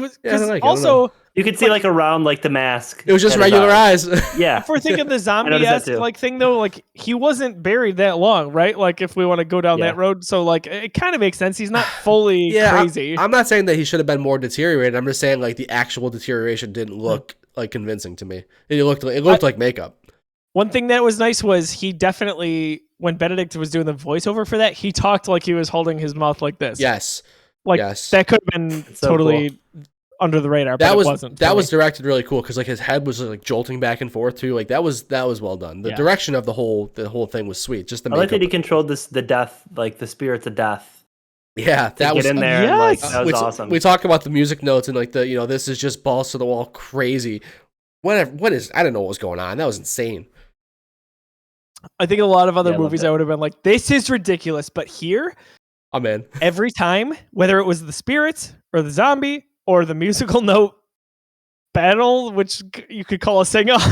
Also, you could see like around like the mask. It was just regular eyes. Yeah. If we're thinking the zombie-esque like thing though, like he wasn't buried that long, right? Like if we want to go down that road, so like it kind of makes sense. He's not fully crazy. I'm not saying that he should have been more deteriorated. I'm just saying like the actual deterioration didn't look like convincing to me. It looked like makeup. One thing that was nice was he definitely, when Benedict was doing the voiceover for that, he talked like he was holding his mouth like this. Yes. That could have been totally under the radar, but it wasn't. That was directed really cool because like his head was like jolting back and forth too. Like that was well done. The direction of the whole thing was sweet. Just the makeup. I like that he controlled the death, like the spirits of death. Yeah, that was get in there. Yes. And, that was awesome. We talk about the music notes and like the this is just balls to the wall crazy. I don't know what was going on. That was insane. I think a lot of other movies I would have been like, this is ridiculous, but here, I'm in. Every time, whether it was the spirits or the zombie or the musical note battle, which you could call a sing-off,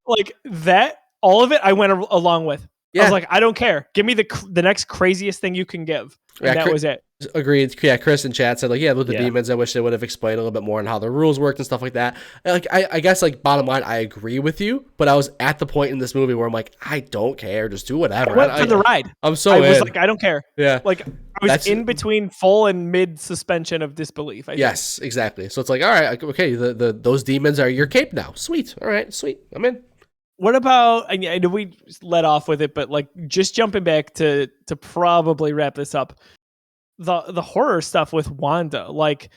like that, all of it, I went along with. Yeah. I was like, I don't care. Give me the next craziest thing you can give. And that was it. Agreed. Yeah, Chris in chat said like, yeah, with the Yeah. demons, I wish they would have explained a little bit more on how the rules worked and stuff like that. Like, I guess like bottom line, I agree with you, but I was at the point in this movie where I'm like, I don't care, just do whatever. I went for the ride. I'm so I was in. like, I don't care. Yeah, Like I was in between full and mid suspension of disbelief. I think. Yes, exactly. So it's like, all right, okay, those demons are your cape now. Sweet. All right, sweet. I'm in. What about? I know we let off with it, but like just jumping back to probably wrap this up. The horror stuff with Wanda, like,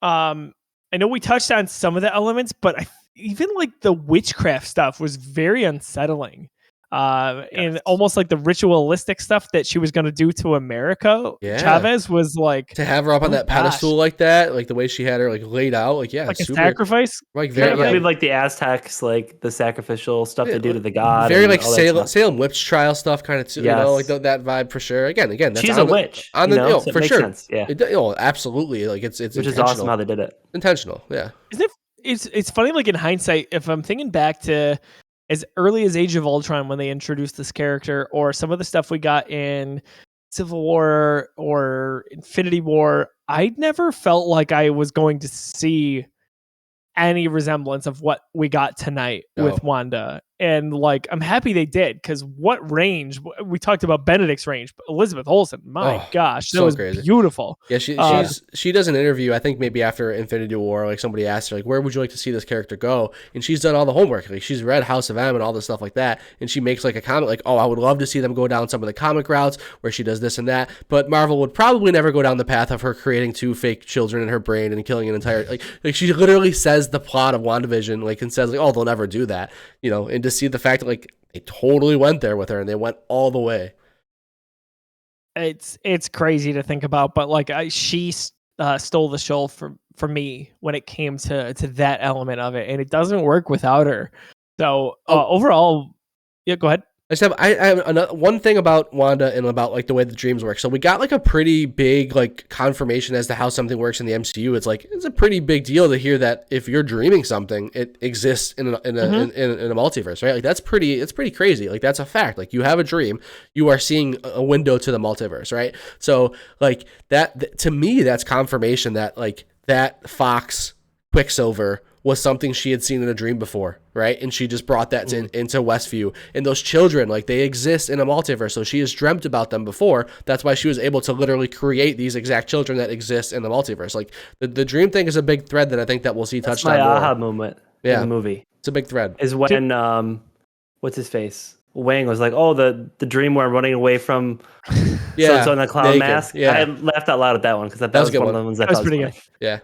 I know we touched on some of the elements, but even like the witchcraft stuff was very unsettling. And almost like the ritualistic stuff that she was going to do to America. Yeah. Chavez was like to have her up on that pedestal like that, like the way she had her like laid out, like like a sacrifice. Like very, I mean, like the Aztecs, like the sacrificial stuff they do to the god. Very like Salem witch trial stuff, kind of too. Yes. You know, like that vibe for sure. Again, that's she's a witch. On the so for sure. Sense. Yeah, absolutely. Like it's which is awesome how they did it. Intentional. Yeah. Isn't it? It's funny. Like in hindsight, if I'm thinking back to as early as Age of Ultron when they introduced this character, or some of the stuff we got in Civil War or Infinity War, I never felt like I was going to see any resemblance of what we got tonight with Wanda. And like, I'm happy they did, because what range, we talked about Benedict's range, but Elizabeth Olsen, my gosh, that was crazy. Beautiful. Yeah, she does an interview, I think maybe after Infinity War, like somebody asked her, like, where would you like to see this character go? And she's done all the homework. Like she's read House of M and all this stuff like that. And she makes like a comment like, oh, I would love to see them go down some of the comic routes where she does this and that. But Marvel would probably never go down the path of her creating 2 fake children in her brain and killing an entire, like she literally says the plot of WandaVision, like, and says like, oh, they'll never do that, you know, and to see the fact that like they totally went there with her and they went all the way. It's crazy to think about, but like she stole the show for me when it came to that element of it, and it doesn't work without her. So overall, yeah, go ahead. I have one thing about Wanda and about like the way the dreams work. So we got like a pretty big like confirmation as to how something works in the MCU. It's like it's a pretty big deal to hear that if you're dreaming something, it exists in a multiverse, right? Like it's pretty crazy. Like that's a fact. Like you have a dream, you are seeing a window to the multiverse, right? So like that to me, that's confirmation that like that Fox Quicksilver was something she had seen in a dream before, right? And she just brought that into Westview. And those children, like they exist in a multiverse, so she has dreamt about them before. That's why she was able to literally create these exact children that exist in the multiverse. Like the dream thing is a big thread that I think that we'll see touched on more. My aha moment in the movie. It's a big thread. Is when what's his face? Wang was like, oh, the dream where I'm running away from so in the clown naked. Mask. Yeah. I laughed out loud at that one because that was one of the ones that was pretty good. Yeah.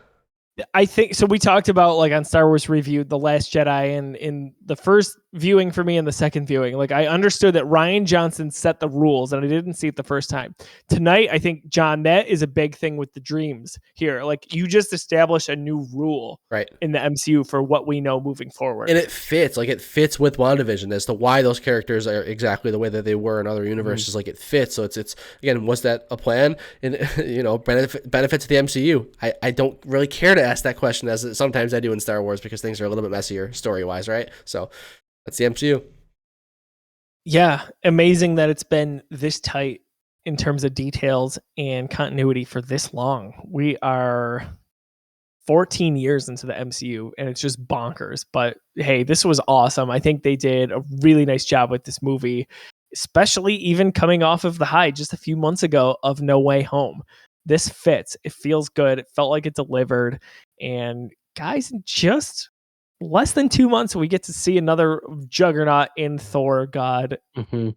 I think so. We talked about like on Star Wars Review, The Last Jedi, and in the first viewing for me and the second viewing, like I understood that Rian Johnson set the rules and I didn't see it the first time. Tonight, I think, John, that is a big thing with the dreams here. Like you just establish a new rule in the MCU for what we know moving forward. And it fits with WandaVision as to why those characters are exactly the way that they were in other universes. Like it fits. So it's again, was that a plan? And you know, benefit to the MCU. I don't really care to ask that question as sometimes I do in Star Wars because things are a little bit messier story-wise, right? So that's the MCU. Yeah, amazing that it's been this tight in terms of details and continuity for this long. We are 14 years into the MCU and it's just bonkers. But hey, this was awesome. I think they did a really nice job with this movie, especially even coming off of the high just a few months ago of No Way Home. This fits. It feels good. It felt like it delivered. And guys, in just less than 2 months, we get to see another juggernaut in Thor God. Mm-hmm.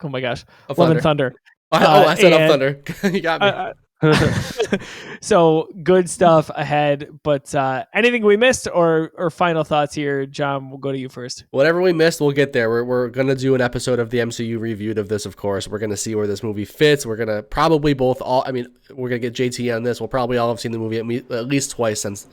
Oh my gosh. Love and Thunder. I said Up Thunder. You got me. So good stuff ahead, but anything we missed or final thoughts here, John? We'll go to you first. Whatever we missed, we'll get there. We're gonna do an episode of the MCU reviewed of this, of course. We're gonna see where this movie fits. We're gonna probably we're gonna get JT on this. We'll probably all have seen the movie at least twice since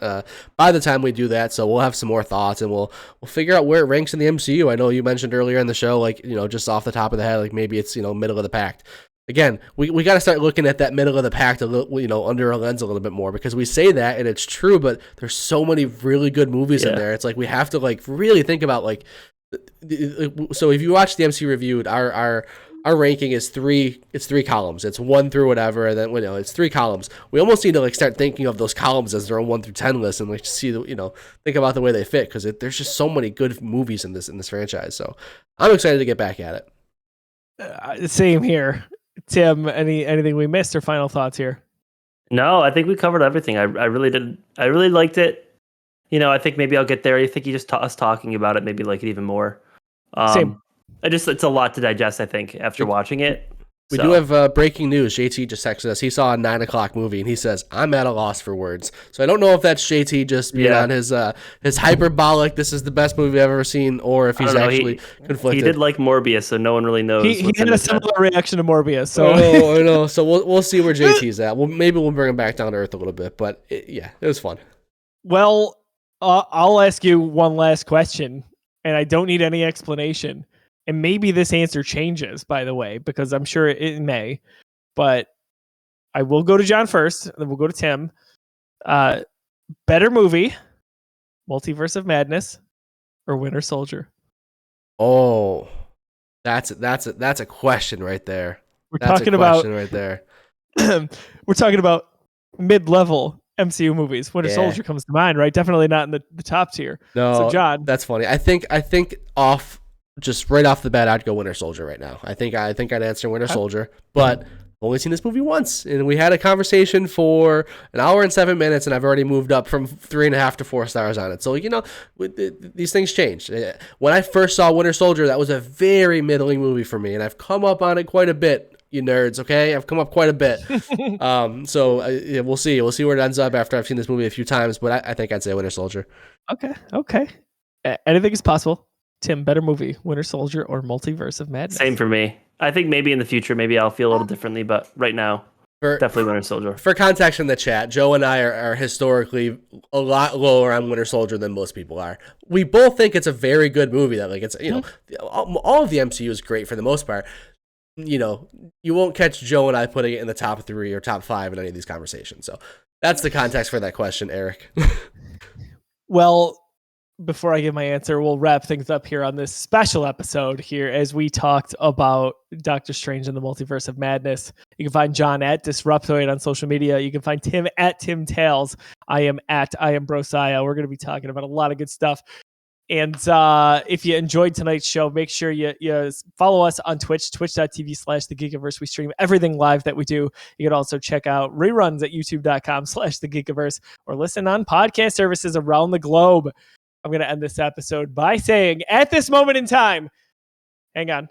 by the time we do that. So we'll have some more thoughts and we'll figure out where it ranks in the MCU. I know you mentioned earlier in the show, like, you know, just off the top of the head, like maybe it's, you know, middle of the pack. Again, we got to start looking at that middle of the pack, you know, under a lens a little bit more, because we say that and it's true, but there's so many really good movies in there. It's like we have to like really think about like. So if you watch the MC reviewed, our our ranking is it's 3 columns. It's 1 through whatever, and then it's 3 columns. We almost need to like start thinking of those columns as their own 1 through 10 list and like see think about the way they fit, because there's just so many good movies in this franchise. So I'm excited to get back at it. Same here. Tim, anything we missed or final thoughts here? No, I think we covered everything. I really did. I really liked it. I think maybe I'll get there. I think us talking about it maybe like it even more. Same. It's a lot to digest, I think, after watching it. We do have breaking news. JT just texted us. He saw a 9 o'clock movie, and he says, "I'm at a loss for words." So I don't know if that's JT just being on his hyperbolic, "This is the best movie I've ever seen," or if he's actually conflicted. He did like Morbius, so no one really knows. He had a similar reaction to Morbius. So I know. So we'll see where JT's at. Maybe we'll bring him back down to earth a little bit. But it was fun. Well, I'll ask you one last question, and I don't need any explanation. And maybe this answer changes, by the way, because I'm sure it may. But I will go to John first, then we'll go to Tim. Better movie, Multiverse of Madness, or Winter Soldier? Oh, that's a question right there. We're talking about mid-level MCU movies. Winter Soldier comes to mind, right? Definitely not in the top tier. No, so John, that's funny. I think just right off the bat, I'd go Winter Soldier right now. I think I'd answer Winter Soldier, but I've only seen this movie once, and we had a conversation for an hour and 7 minutes, and I've already moved up from 3.5 to 4 stars on it. So these things change. When I first saw Winter Soldier, that was a very middling movie for me, and I've come up on it quite a bit. You nerds, okay? I've come up quite a bit. We'll see. We'll see where it ends up after I've seen this movie a few times, but I think I'd say Winter Soldier. Okay. Anything is possible. Tim, better movie, Winter Soldier or Multiverse of Madness? Same for me. I think maybe in the future, maybe I'll feel a little differently, but right now, definitely Winter Soldier. For context in the chat, Joe and I are historically a lot lower on Winter Soldier than most people are. We both think it's a very good movie. That it's all of the MCU is great for the most part. You won't catch Joe and I putting it in the top 3 or top 5 in any of these conversations. So that's the context for that question, Eric. Well, before I give my answer, we'll wrap things up here on this special episode here as we talked about Doctor Strange and the Multiverse of Madness. You can find John at Disruptoid on social media. You can find Tim at Tim Tales. I am Brosiah. We're going to be talking about a lot of good stuff. And if you enjoyed tonight's show, make sure you follow us on Twitch, twitch.tv/thegeekiverse. We stream everything live that we do. You can also check out reruns at youtube.com/thegeekiverse or listen on podcast services around the globe. I'm going to end this episode by saying, at this moment in time, hang on.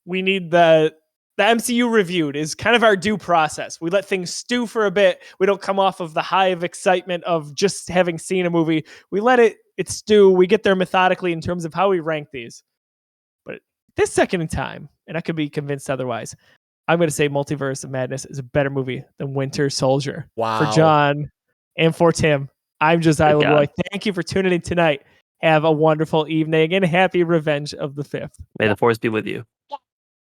We need the MCU reviewed is kind of our due process. We let things stew for a bit. We don't come off of the high of excitement of just having seen a movie. We let it stew. We get there methodically in terms of how we rank these. But this second in time, and I could be convinced otherwise, I'm going to say Multiverse of Madness is a better movie than Winter Soldier. Wow. For John and for Tim, I'm Josiah LeBroy. Thank you for tuning in tonight. Have a wonderful evening and happy Revenge of the 5th. May the force be with you.